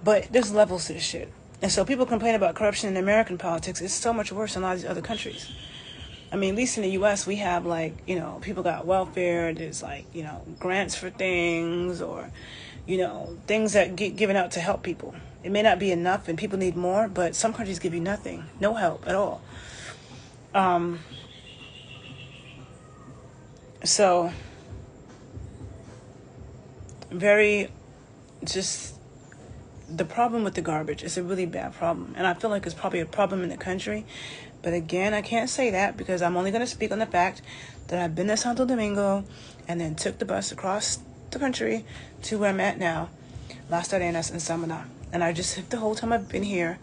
But there's levels to this shit. And so people complain about corruption in American politics. It's so much worse in a lot of these other countries. I mean, at least in the U.S., we have, like, you know, people got welfare. There's, like, you know, grants for things, or, you know, things that get given out to help people. It may not be enough and people need more, but some countries give you nothing. No help at all. So, the problem with the garbage is a really bad problem. And I feel like it's probably a problem in the country. But again, I can't say that because I'm only going to speak on the fact that I've been to Santo Domingo and then took the bus across the country to where I'm at now, Las Terrenas and Samana. And I just, the whole time I've been here,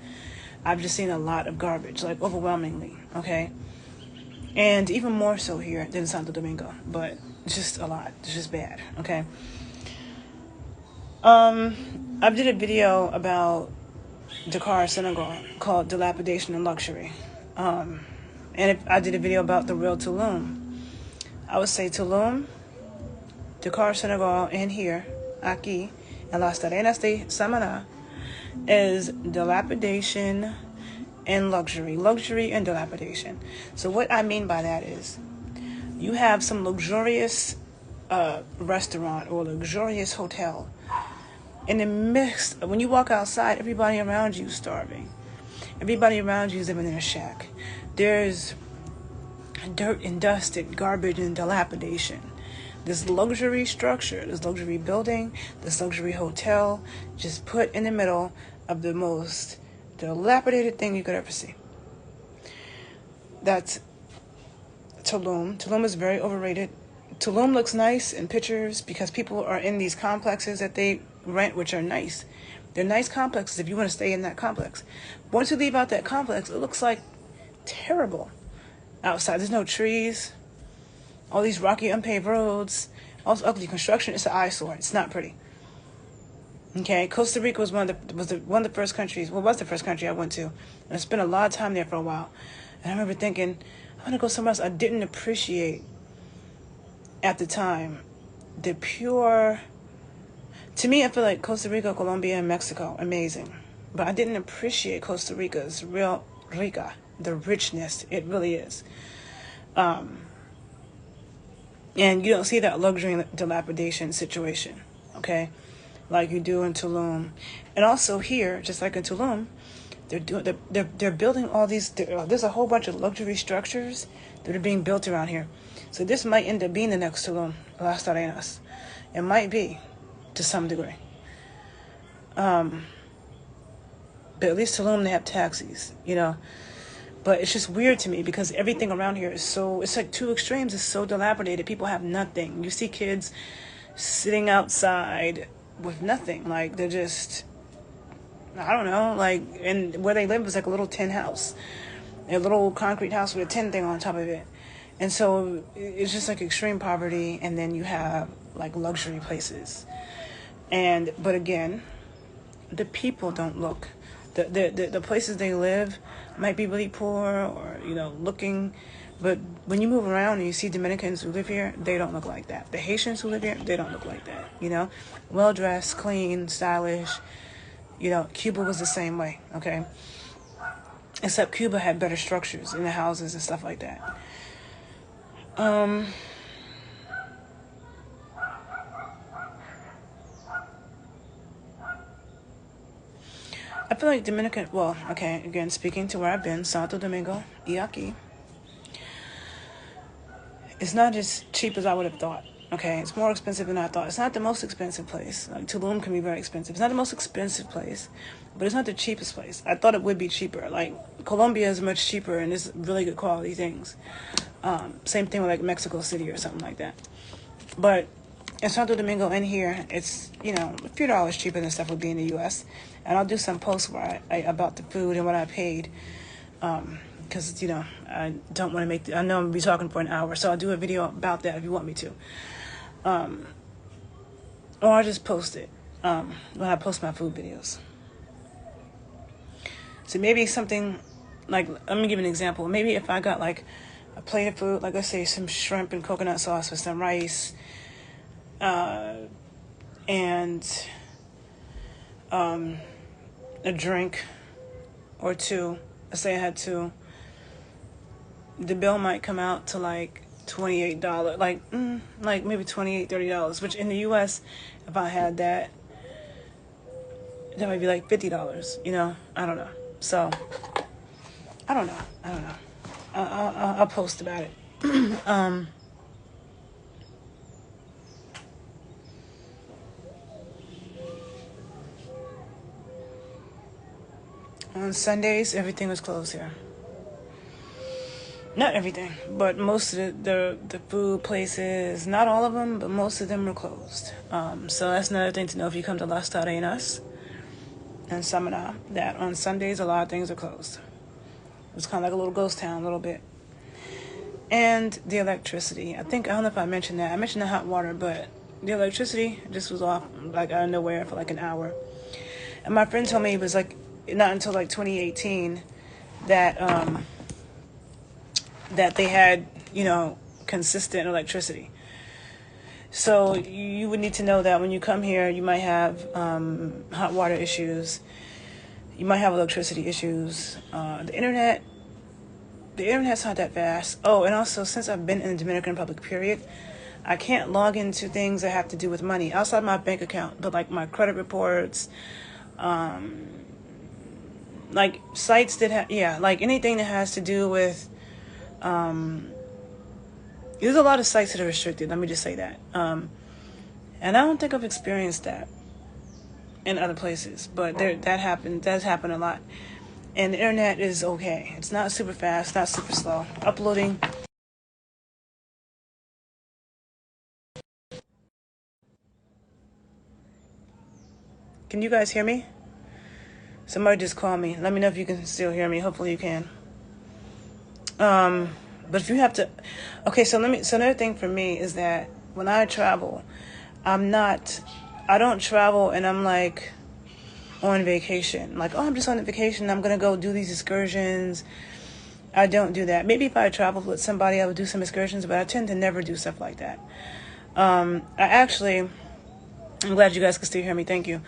I've just seen a lot of garbage, like overwhelmingly, okay? And even more so here than Santo Domingo, but it's just a lot. It's just bad, okay? I did a video about Dakar, Senegal, called Dilapidation and Luxury. And I did a video about the real Tulum. I would say Tulum, Dakar, Senegal, and here, aquí, en Las Terrenas de Samana, is dilapidation and luxury. Luxury and dilapidation. So what I mean by that is, you have some luxurious restaurant or luxurious hotel. In the midst, when you walk outside, everybody around you is starving. Everybody around you is living in a shack. There's dirt and dust and garbage and dilapidation. This luxury structure, this luxury building, this luxury hotel, just put in the middle of the most dilapidated thing you could ever see. That's Tulum. Tulum is very overrated. Tulum looks nice in pictures because people are in these complexes that they rent, which are nice. They're nice complexes if you want to stay in that complex. Once you leave out that complex, it looks like terrible outside. There's no trees, all these rocky unpaved roads, all this ugly construction. It's an eyesore. It's not pretty. Okay, Costa Rica was one of the first countries. Well, was the first country I went to, and I spent a lot of time there for a while. And I remember thinking, I want to go somewhere else. I didn't appreciate at the time the pure. To me, I feel like Costa Rica, Colombia, and Mexico amazing, but I didn't appreciate Costa Rica's real rica, the richness. It really is. And you don't see that luxury and dilapidation situation, okay, like you do in Tulum. And also here, just like in Tulum, they're building all these. There's a whole bunch of luxury structures that are being built around here. So this might end up being the next Tulum, Las Terrenas. It might be, to some degree. But at least Tulum, they have taxis, you know. But it's just weird to me because everything around here is so, it's like two extremes. It's so dilapidated. People have nothing. You see kids sitting outside with nothing. Like, they're just, I don't know, like, and where they live is like a little tin house. A little concrete house with a tin thing on top of it. And so it's just like extreme poverty, and then you have like luxury places. But again, the people don't look. The places they live might be really poor or, you know, looking, but when you move around and you see Dominicans who live here, they don't look like that. The Haitians who live here, they don't look like that, you know, well dressed, clean, stylish. You know, Cuba was the same way, okay, except Cuba had better structures in the houses and stuff like that. I feel like Dominican, well, okay, again, speaking to where I've been, Santo Domingo, Yaqui, it's not as cheap as I would have thought, okay? It's more expensive than I thought. It's not the most expensive place. Like, Tulum can be very expensive. It's not the most expensive place, but it's not the cheapest place. I thought it would be cheaper. Like, Colombia is much cheaper, and it's really good quality things. Same thing with, like, Mexico City or something like that. But in Santo Domingo and here, it's, you know, a few dollars cheaper than stuff would be in the U.S., and I'll do some posts where about the food and what I paid, because, you know, I don't want to make, I know I'm going to be talking for an hour, so I'll do a video about that if you want me to. Or I'll just post it when I post my food videos. So maybe something, like, let me give you an example. Maybe if I got, like, a plate of food, like, let's say some shrimp and coconut sauce with some rice, and a drink or two. Let's say I had two. The bill might come out to like $28, like maybe $28, $30. Which in the U.S., if I had that, that might be like $50. You know, I don't know. So I don't know. I'll post about it. On Sundays, everything was closed here. Not everything, but most of the food places, not all of them, but most of them were closed. So that's another thing to know if you come to Las Terrenas and Samana, that on Sundays a lot of things are closed. It's kind of like a little ghost town a little bit. And the electricity. I don't know if I mentioned that. I mentioned the hot water, but the electricity just was off, like, out of nowhere for like an hour. And my friend told me it was like not until like 2018 that that they had, you know, consistent electricity. So you would need to know that when you come here, you might have hot water issues. You might have electricity issues. The internet's not that fast. Oh, and also, since I've been in the Dominican Republic, period, I can't log into things that have to do with money outside my bank account, but like my credit reports, like sites that like anything that has to do with, there's a lot of sites that are restricted, let me just say that. And I don't think I've experienced that in other places, but that's happened a lot. And the internet is okay. It's not super fast, not super slow. Uploading. Can you guys hear me? Somebody just called me. Let me know if you can still hear me. Hopefully you can. But if you have to, okay, so another thing for me is that when I travel, I don't travel and I'm like on vacation. Like, oh, I'm just on a vacation. I'm going to go do these excursions. I don't do that. Maybe if I traveled with somebody, I would do some excursions, but I tend to never do stuff like that. I'm glad you guys can still hear me. Thank you.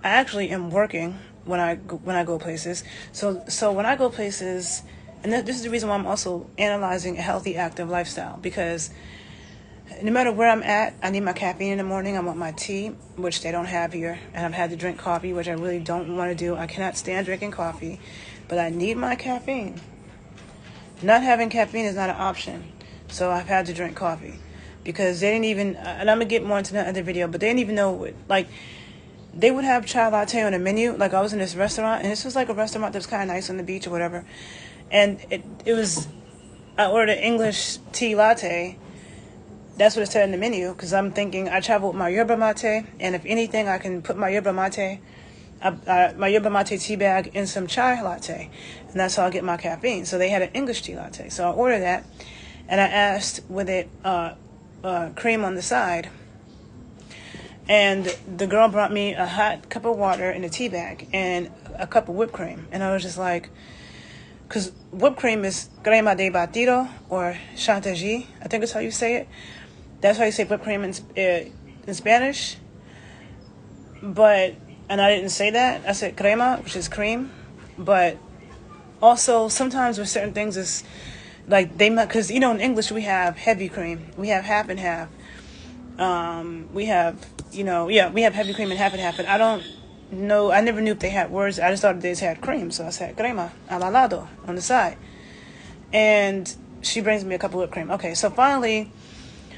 I actually am working when I go places. So when I go places, and this is the reason why I'm also analyzing a healthy, active lifestyle, because no matter where I'm at, I need my caffeine in the morning. I want my tea, which they don't have here, and I've had to drink coffee, which I really don't want to do. I cannot stand drinking coffee, but I need my caffeine. Not having caffeine is not an option, so I've had to drink coffee. Because they didn't even, and I'm going to get more into that other video, but they didn't even know, like, they would have chai latte on the menu. Like, I was in this restaurant, and this was like a restaurant that was kind of nice on the beach or whatever. And I ordered an English tea latte. That's what it said in the menu, because I'm thinking I travel with my yerba mate, and if anything, I can put my yerba mate tea bag in some chai latte, and that's how I get my caffeine. So they had an English tea latte. So I ordered that, and I asked with it, cream on the side, and the girl brought me a hot cup of water in a tea bag and a cup of whipped cream, and I was just like, because whipped cream is crema de batido or chantilly, I think that's how you say it. That's how you say whipped cream in Spanish. And I didn't say that. I said crema, which is cream. But also sometimes with certain things, it's like because in English we have heavy cream, we have half and half. We have heavy cream and half. And I don't know. I never knew if they had words. I just thought they just had cream, so I said crema al lado on the side. And she brings me a cup of whipped cream. Okay, so finally,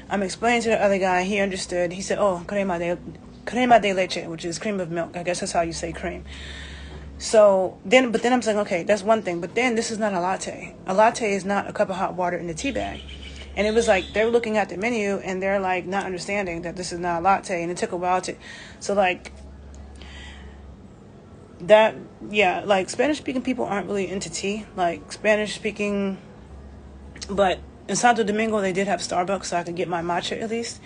I'm explaining to the other guy. He understood. He said, "Oh, crema de leche," which is cream of milk. I guess that's how you say cream. So then I'm saying, okay, that's one thing. But then this is not a latte. A latte is not a cup of hot water in a tea bag. And it was like they were looking at the menu and they're like not understanding that this is not a latte. And it took a while so like that, yeah, like Spanish speaking people aren't really into tea. Like Spanish speaking, but in Santo Domingo they did have Starbucks, so I could get my matcha at least.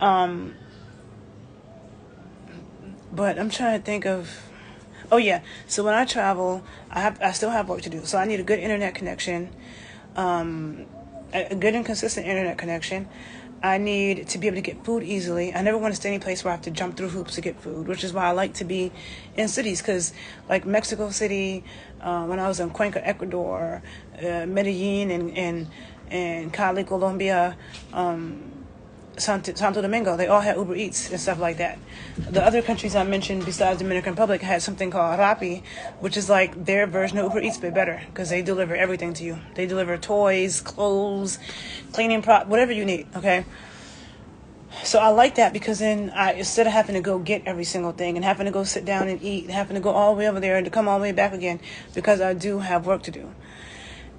But I'm trying to think of. Oh yeah, so when I travel, I still have work to do. So I need a good internet connection, a good and consistent internet connection. I need to be able to get food easily. I never want to stay in a place where I have to jump through hoops to get food, which is why I like to be in cities, because like Mexico City, when I was in Cuenca, Ecuador, Medellin, and Cali, Colombia, Santo Domingo, they all had Uber Eats and stuff like that. The other countries I mentioned besides Dominican Republic had something called Rappi, which is like their version of Uber Eats, but better, because they deliver everything to you. They deliver toys, clothes, cleaning whatever you need, okay? So I like that, because then instead of having to go get every single thing and having to go sit down and eat and having to go all the way over there and to come all the way back again, because I do have work to do.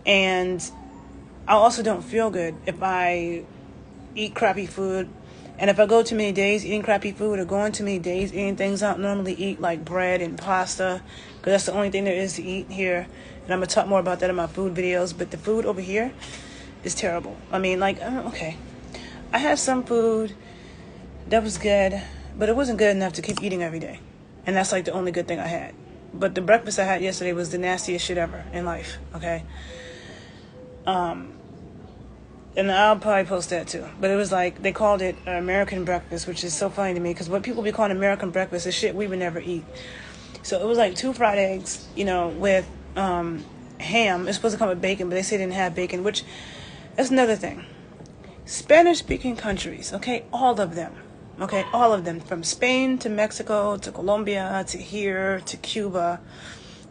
And I also don't feel good if I eat crappy food, and if I go too many days eating crappy food, or going too many days eating things I don't normally eat, like bread and pasta, because that's the only thing there is to eat here. And I'm gonna talk more about that in my food videos. But the food over here is terrible. I mean, like, okay, I had some food that was good, but it wasn't good enough to keep eating every day, and that's like the only good thing I had. But the breakfast I had yesterday was the nastiest shit ever in life. Okay. And I'll probably post that too. But it was like, they called it American breakfast, which is so funny to me, because what people be calling American breakfast is shit we would never eat. So it was like 2 fried eggs, with ham. It's supposed to come with bacon, but they say they didn't have bacon, which, that's another thing. Spanish-speaking countries, okay, all of them, from Spain to Mexico to Colombia to here to Cuba,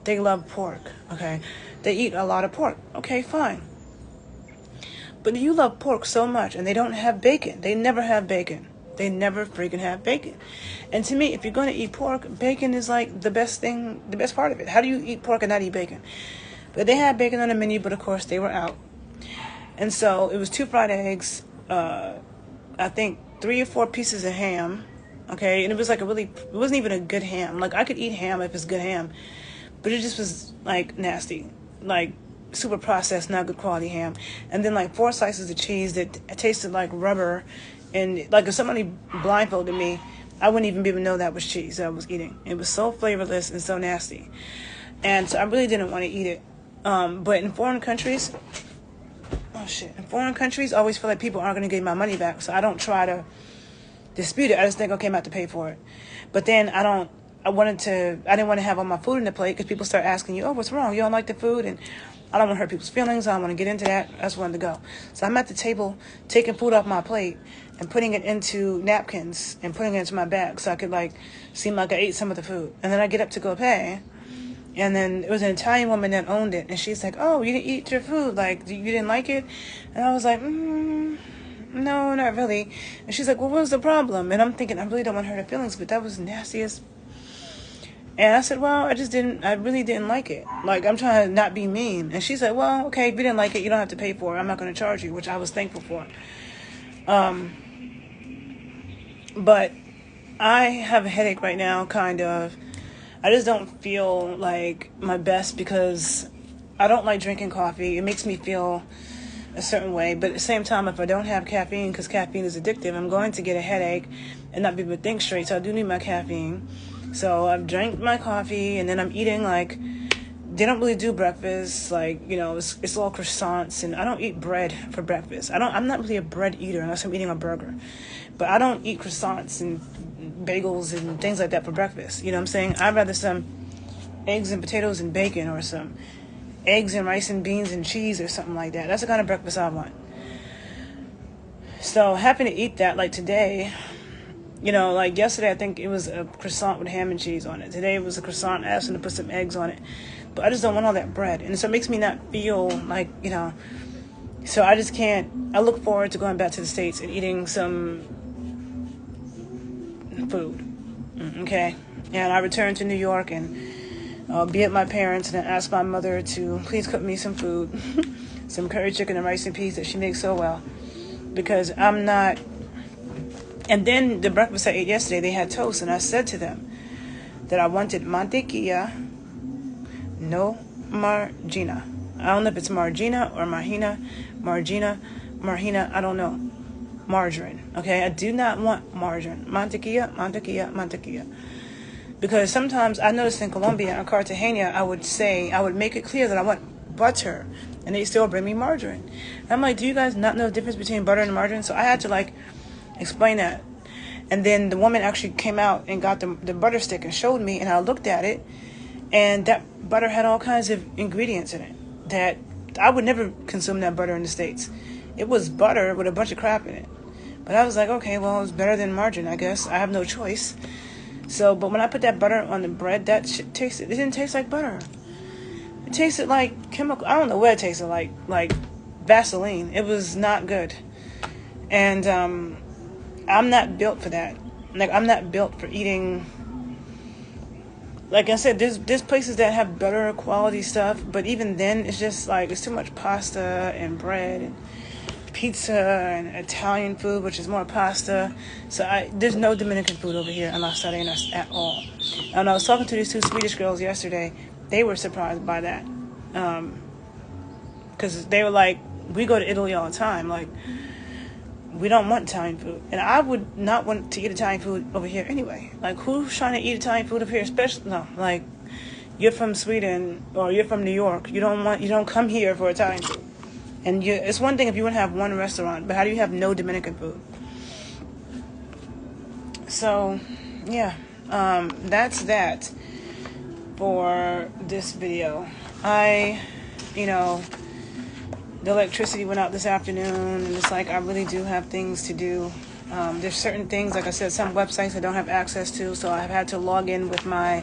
they love pork, okay? They eat a lot of pork, okay, fine. But you love pork so much, and they don't have bacon. They never have bacon. They never freaking have bacon. And to me, if you're going to eat pork, bacon is like the best thing, the best part of it. How do you eat pork and not eat bacon? But they had bacon on the menu, but of course they were out. And so it was 2 fried eggs, I think 3 or 4 pieces of ham, okay? And it was like it wasn't even a good ham. Like, I could eat ham if it's good ham. but it just was like nasty, like super processed, not good quality ham. And then like 4 slices of cheese that tasted like rubber, and like if somebody blindfolded me, I wouldn't even be able to know that was cheese that I was eating. It was so flavorless and so nasty, and so I really didn't want to eat it. But in foreign countries, in foreign countries, I always feel like people aren't going to give my money back, so I don't try to dispute it. I just think, okay, I'm about to pay for it. But then I didn't want to have all my food in the plate because people start asking you, oh, what's wrong? You don't like the food? And I don't want to hurt people's feelings. I don't want to get into that. I just wanted to go. So I'm at the table taking food off my plate and putting it into napkins and putting it into my bag so I could like seem like I ate some of the food. And then I get up to go pay. And then it was an Italian woman that owned it. And she's like, oh, you didn't eat your food. Like, you didn't like it? And I was like, no, not really. And she's like, well, what was the problem? And I'm thinking, I really don't want to hurt her feelings, but that was nasty as... And I said, well, I really didn't like it. Like, I'm trying to not be mean. And she's like, well, okay, if you didn't like it, you don't have to pay for it. I'm not going to charge you, which I was thankful for. But I have a headache right now, kind of. I just don't feel like my best because I don't like drinking coffee. It makes me feel a certain way. But at the same time, if I don't have caffeine, because caffeine is addictive, I'm going to get a headache and not be able to think straight. So I do need my caffeine. So I've drank my coffee, and then I'm eating, like, they don't really do breakfast. Like, you know, it's all croissants, and I don't eat bread for breakfast. I'm not really a bread eater unless I'm eating a burger. But I don't eat croissants and bagels and things like that for breakfast. You know what I'm saying? I'd rather some eggs and potatoes and bacon, or some eggs and rice and beans and cheese or something like that. That's the kind of breakfast I want. So happy to eat that. Like today, you know, like yesterday I think it was a croissant with ham and cheese on it. Today it was a croissant. I asked them to put some eggs on it. But I just don't want all that bread. And so it makes me not feel like, you know, so I just can't. I look forward to going back to the States and eating some food. Okay? And I return to New York and be at my parents' and ask my mother to please cook me some food. Some curry chicken and rice and peas that she makes so well. Because I'm not... And then the breakfast I ate yesterday, they had toast. And I said to them that I wanted mantequilla, no margina. I don't know if it's margina or margina, I don't know. Margarine, okay? I do not want margarine. Mantequilla. Because sometimes I noticed in Colombia and Cartagena, I would make it clear that I want butter, and they still bring me margarine. And I'm like, do you guys not know the difference between butter and margarine? So I had to like explain that. And then the woman actually came out and got the butter stick and showed me, and I looked at it, and that butter had all kinds of ingredients in it that I would never consume that butter in the States. It was butter with a bunch of crap in it. But I was like, okay, well, it's better than margarine, I guess. I have no choice. So, but when I put that butter on the bread, that shit it didn't taste like butter. It tasted like chemical. I don't know what it tasted like Vaseline. It was not good. And I'm not built for that. Like, I'm not built for eating. Like I said, there's places that have better quality stuff, but even then, it's just like, it's too much pasta and bread and pizza and Italian food, which is more pasta. So there's no Dominican food over here in Las Terrenas at all. And I was talking to these 2 Swedish girls yesterday. They were surprised by that. Because they were like, we go to Italy all the time. Like, we don't want Italian food. And I would not want to eat Italian food over here anyway. Like, who's trying to eat Italian food over here? Especially, no, like, you're from Sweden or you're from New York. You don't come here for Italian food. And it's one thing if you want to have one restaurant, but how do you have no Dominican food? So, yeah, that's that for this video. The electricity went out this afternoon, and it's like I really do have things to do. There's certain things, like I said, some websites I don't have access to, so I've had to log in with my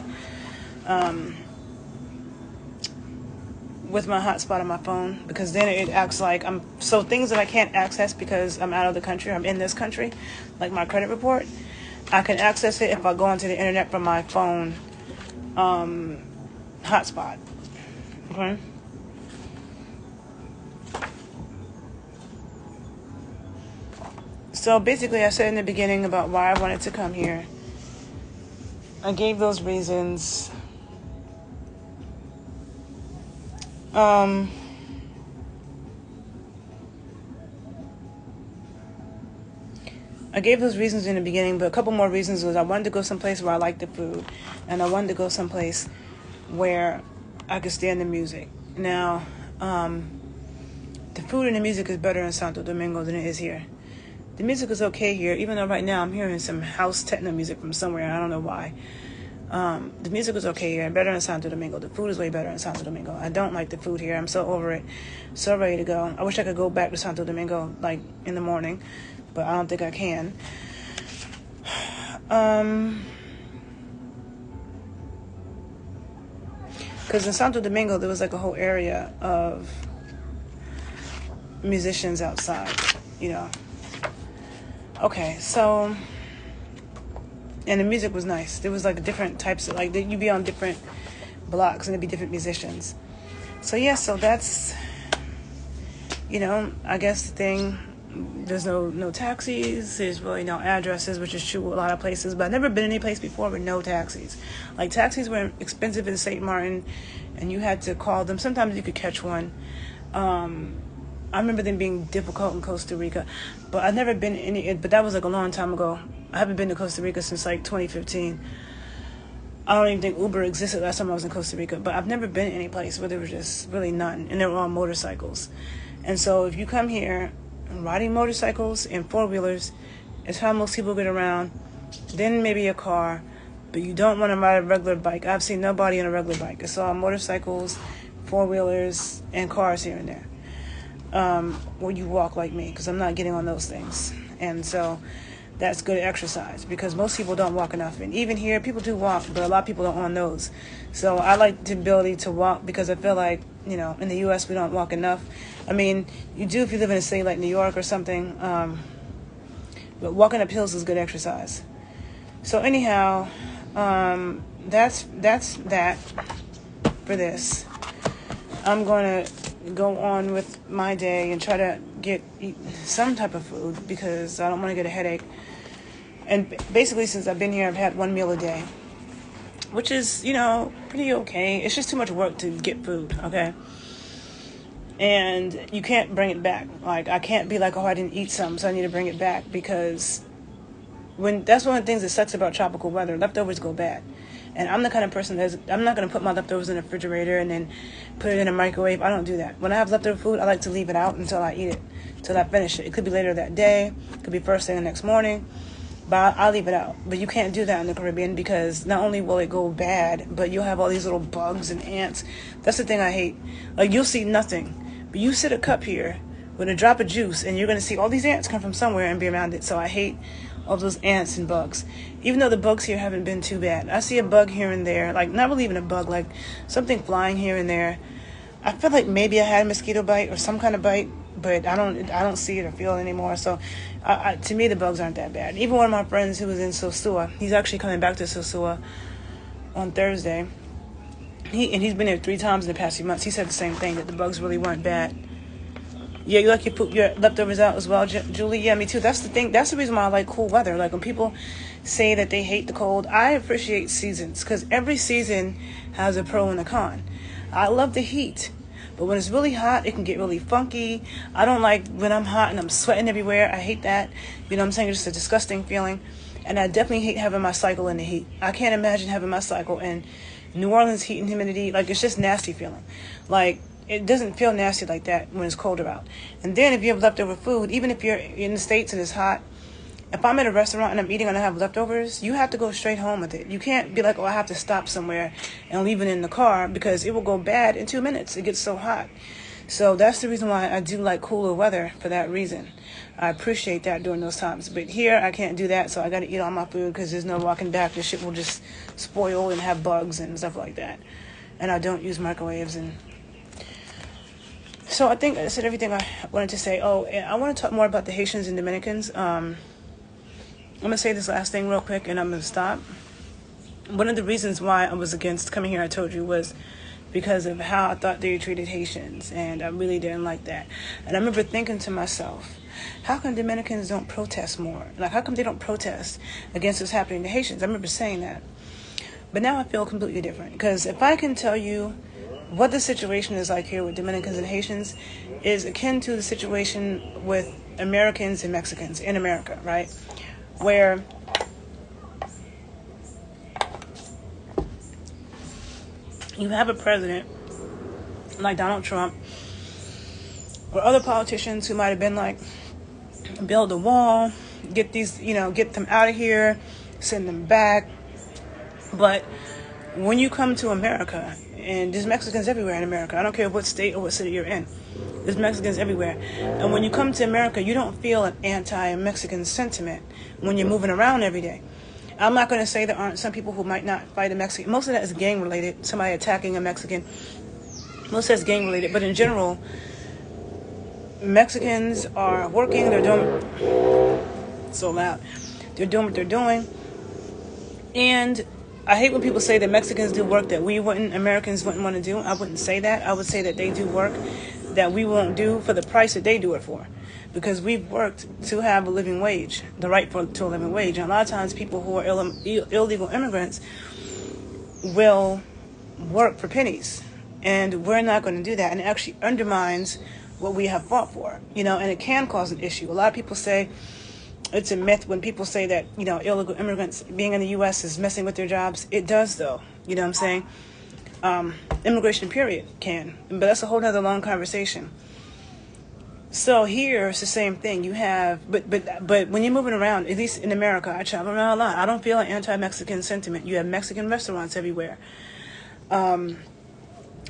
hotspot on my phone, because then it acts like so things that I can't access because I'm out of the country, I'm in this country, like my credit report, I can access it if I go onto the internet from my phone hotspot. Okay. So basically, I said in the beginning about why I wanted to come here. I gave those reasons. I gave those reasons in the beginning, but a couple more reasons was I wanted to go someplace where I liked the food, and I wanted to go someplace where I could stand the music. Now, the food and the music is better in Santo Domingo than it is here. The music is okay here, even though right now I'm hearing some house techno music from somewhere. I don't know why. The music is okay here, better in Santo Domingo. The food is way better in Santo Domingo. I don't like the food here. I'm so over it, so ready to go. I wish I could go back to Santo Domingo like in the morning, but I don't think I can. Because in Santo Domingo there was like a whole area of musicians outside, you know. Okay, so, and the music was nice. There was like different types of, like, you'd be on different blocks and there'd be different musicians. So yeah, so that's, you know, I guess the thing, there's no taxis, there's really no addresses, which is true a lot of places, but I've never been any place before with no taxis. Like, taxis were expensive in St. Martin, and you had to call them. Sometimes you could catch one. I remember them being difficult in Costa Rica, but I've never been but that was like a long time ago. I haven't been to Costa Rica since like 2015. I don't even think Uber existed last time I was in Costa Rica, but I've never been any place where there was just really none, and they were all motorcycles. And so if you come here riding motorcycles and four-wheelers, it's how most people get around, then maybe a car, but you don't want to ride a regular bike. I've seen nobody on a regular bike. It's all motorcycles, four-wheelers, and cars here and there. Or you walk like me, because I'm not getting on those things. And so that's good exercise, because most people don't walk enough. And even here, people do walk, but a lot of people don't on those. So I like the ability to walk, because I feel like, you know, in the U.S. we don't walk enough. I mean, you do if you live in a city like New York or something, but walking up hills is good exercise. So anyhow, that's that for this. I'm going to go on with my day and try to eat some type of food, because I don't want to get a headache. And basically, since I've been here, I've had one meal a day, which is, you know, pretty okay. It's just too much work to get food, okay? And you can't bring it back. Like, I can't be like, oh, I didn't eat some, so I need to bring it back, because that's one of the things that sucks about tropical weather. Leftovers go bad. And I'm the kind of person I'm not going to put my leftovers in the refrigerator and then put it in a microwave. I don't do that. When I have leftover food, I like to leave it out until I eat it, until I finish it. It could be later that day. It could be first thing the next morning. But I'll leave it out. But you can't do that in the Caribbean, because not only will it go bad, but you'll have all these little bugs and ants. That's the thing I hate. Like, you'll see nothing, but you sit a cup here with a drop of juice, and you're going to see all these ants come from somewhere and be around it. So I hate all those ants and bugs, even though the bugs here haven't been too bad. I see a bug here and there, like not really even a bug, like something flying here and there. I feel like maybe I had a mosquito bite or some kind of bite, but I don't see it or feel it anymore. So to me, the bugs aren't that bad. Even one of my friends who was in Sosua, he's actually coming back to Sosua on Thursday. He's been there 3 times in the past few months. He said the same thing, that the bugs really weren't bad. Yeah, you like your leftovers out as well, Julie? Yeah, me too. That's the thing. That's the reason why I like cool weather. Like, when people say that they hate the cold, I appreciate seasons, because every season has a pro and a con. I love the heat, but when it's really hot, it can get really funky. I don't like when I'm hot and I'm sweating everywhere. I hate that. You know what I'm saying? It's just a disgusting feeling. And I definitely hate having my cycle in the heat. I can't imagine having my cycle in New Orleans heat and humidity. Like, it's just nasty feeling. Like, it doesn't feel nasty like that when it's colder out. And then if you have leftover food, even if you're in the States and it's hot, if I'm at a restaurant and I'm eating and I have leftovers, you have to go straight home with it. You can't be like, oh, I have to stop somewhere and leave it in the car, because it will go bad in 2 minutes. It gets so hot. So that's the reason why I do like cooler weather, for that reason. I appreciate that during those times. But here, I can't do that, so I got to eat all my food, because there's no walking back. The shit will just spoil and have bugs and stuff like that. And I don't use microwaves. And so I think I said everything I wanted to say. Oh, and I want to talk more about the Haitians and Dominicans. I'm going to say this last thing real quick, and I'm going to stop. One of the reasons why I was against coming here, I told you, was because of how I thought they treated Haitians, and I really didn't like that. And I remember thinking to myself, how come Dominicans don't protest more? Like, how come they don't protest against what's happening to Haitians? I remember saying that. But now I feel completely different, because if I can tell you what the situation is like here with Dominicans and Haitians is akin to the situation with Americans and Mexicans in America, right? Where you have a president like Donald Trump, or other politicians who might have been like, build a wall, get these, get them out of here, send them back. But when you come to America, and there's Mexicans everywhere in America, I don't care what state or what city you're in, there's Mexicans everywhere. And when you come to America, you don't feel an anti-Mexican sentiment when you're moving around every day. I'm not going to say there aren't some people who might not fight a Mexican. Most of that is gang related, somebody attacking a Mexican. Most of that's gang related, but in general, Mexicans are working, they're doing, so loud, they're doing what they're doing. And I hate when people say that Mexicans do work that Americans wouldn't want to do. I wouldn't say that. I would say that they do work that we won't do for the price that they do it for. Because we've worked to have a living wage, the right to a living wage. And a lot of times people who are illegal immigrants will work for pennies. And we're not going to do that. And it actually undermines what we have fought for, and it can cause an issue. A lot of people say it's a myth when people say that, illegal immigrants being in the U.S. is messing with their jobs. It does, though. You know what I'm saying? Immigration, period, can. But that's a whole other long conversation. So here, it's the same thing. You have, but when you're moving around, at least in America, I travel around a lot. I don't feel an anti-Mexican sentiment. You have Mexican restaurants everywhere.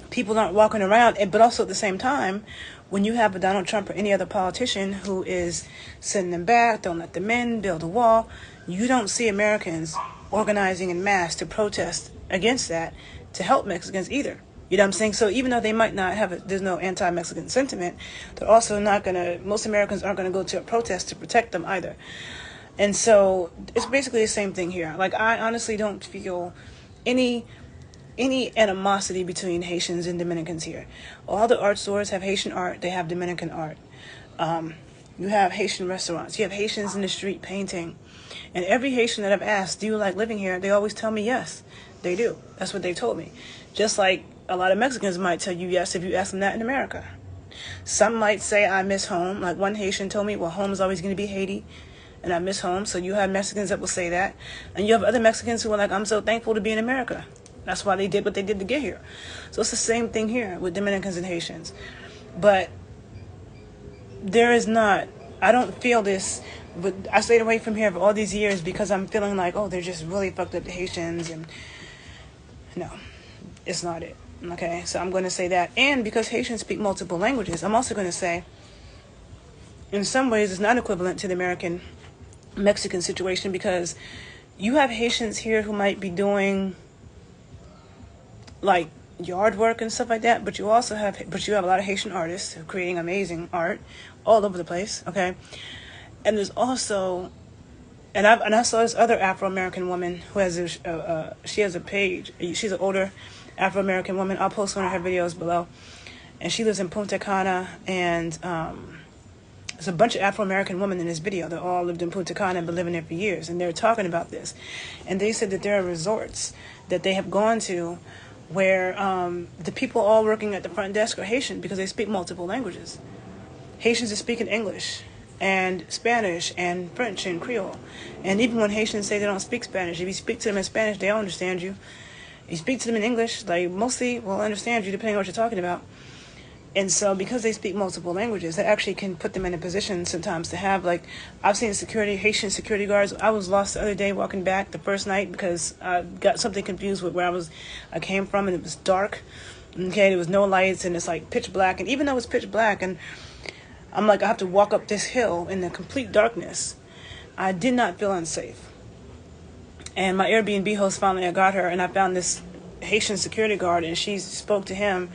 People aren't walking around, but also at the same time, when you have a Donald Trump or any other politician who is sending them back, don't let them in, build a wall, you don't see Americans organizing in mass to protest against that to help Mexicans either. You know what I'm saying? So even though they might not have there's no anti-Mexican sentiment, they're also not going to, most Americans aren't going to go to a protest to protect them either. And so it's basically the same thing here. Like, I honestly don't feel any animosity between Haitians and Dominicans here. All the art stores have Haitian art, they have Dominican art. You have Haitian restaurants, you have Haitians in the street painting. And every Haitian that I've asked, do you like living here? They always tell me yes, they do. That's what they told me. Just like a lot of Mexicans might tell you yes if you ask them that in America. Some might say, I miss home. Like one Haitian told me, well, home is always going to be Haiti, and I miss home. So you have Mexicans that will say that. And you have other Mexicans who are like, I'm so thankful to be in America. That's why they did what they did to get here. So it's the same thing here with Dominicans and Haitians. But there is not, I don't feel this, but I stayed away from here for all these years because I'm feeling like, oh, they're just really fucked up, the Haitians. And no, it's not it. Okay, so I'm going to say that. And because Haitians speak multiple languages, I'm also going to say, in some ways, it's not equivalent to the American-Mexican situation, because you have Haitians here who might be doing like yard work and stuff like that, but you have a lot of Haitian artists who are creating amazing art all over the place. Okay, and there's also, and I saw this other Afro-American woman who has she has a page. She's an older Afro-American woman. I'll post one of her videos below, and she lives in Punta Cana, and there's a bunch of Afro-American women in this video that all lived in Punta Cana and been living there for years, and they're talking about this, and they said that there are resorts that they have gone to where the people all working at the front desk are Haitian because they speak multiple languages. Haitians are speaking English and Spanish and French and Creole. And even when Haitians say they don't speak Spanish, if you speak to them in Spanish, they'll understand you. You speak to them in English, they mostly will understand you depending on what you're talking about. And so because they speak multiple languages, that actually can put them in a position sometimes to have, like, I've seen Haitian security guards. I was lost the other day walking back the first night because I got something confused with where I came from, and it was dark. Okay, there was no lights, and it's like pitch black. And even though it's pitch black, and I'm like, I have to walk up this hill in the complete darkness, I did not feel unsafe. And my Airbnb host, finally, I got her, and I found this Haitian security guard, and she spoke to him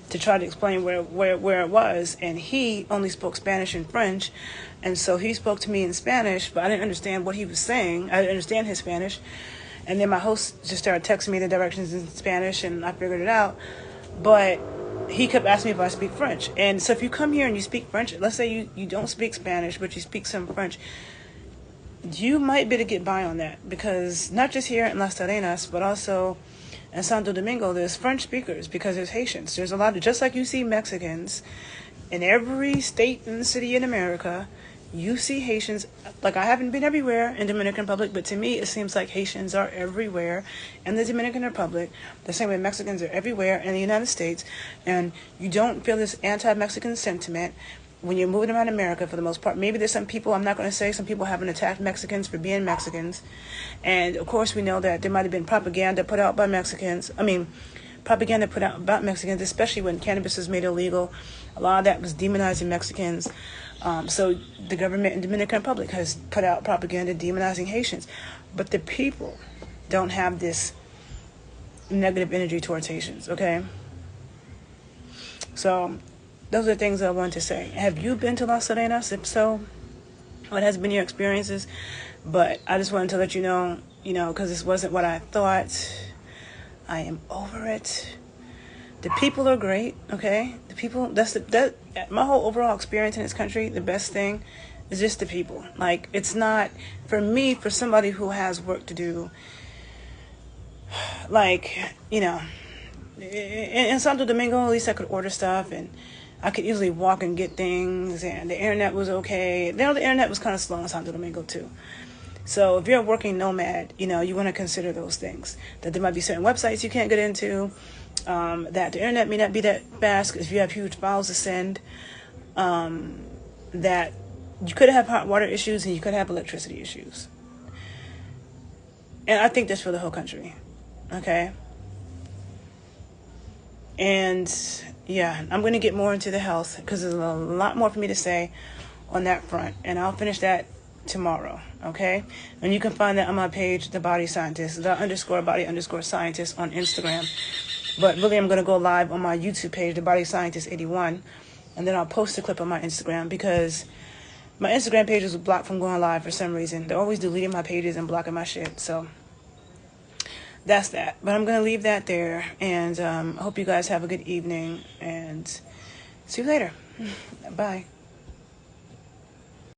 to try to explain where it was, and he only spoke Spanish and French, and so he spoke to me in Spanish, but I didn't understand what he was saying. I didn't understand his Spanish, and then my host just started texting me the directions in Spanish, and I figured it out, but he kept asking me if I speak French. And so if you come here and you speak French, let's say you don't speak Spanish, but you speak some French, you might be able to get by on that, because not just here in Las Terrenas, but also In Santo Domingo, there's French speakers because there's Haitians. There's a lot of, just like you see Mexicans in every state and city in America, you see Haitians. Like, I haven't been everywhere in Dominican Republic, but to me, it seems like Haitians are everywhere in the Dominican Republic. The same way Mexicans are everywhere in the United States. And you don't feel this anti-Mexican sentiment when you're moving around America for the most part. Maybe there's some people, I'm not going to say, some people haven't attacked Mexicans for being Mexicans. And, of course, we know that there might have been propaganda put out by Mexicans. Propaganda put out about Mexicans, especially when cannabis was made illegal. A lot of that was demonizing Mexicans. So the government in Dominican Republic has put out propaganda demonizing Haitians. But the people don't have this negative energy towards Haitians, okay? So those are things I wanted to say. Have you been to Las Terrenas? If so, what has been your experiences? But I just wanted to let you know, because this wasn't what I thought. I am over it. The people are great, okay? The people, that my whole overall experience in this country, the best thing is just the people. Like, it's not, for me, for somebody who has work to do, like, in Santo Domingo, at least I could order stuff, and I could easily walk and get things, and the internet was okay. The internet was kind of slow in Santo Domingo, too. So if you're a working nomad, you want to consider those things. That there might be certain websites you can't get into, that the internet may not be that fast if you have huge files to send, that you could have hot water issues and you could have electricity issues. And I think that's for the whole country, okay? And, yeah, I'm going to get more into the health because there's a lot more for me to say on that front. And I'll finish that tomorrow, okay? And you can find that on my page, The Body Scientist, _body_scientist on Instagram. But really, I'm going to go live on my YouTube page, The Body Scientist 81, and then I'll post a clip on my Instagram because my Instagram page was blocked from going live for some reason. They're always deleting my pages and blocking my shit, so that's that. But I'm going to leave that there, and I hope you guys have a good evening, and see you later. Bye.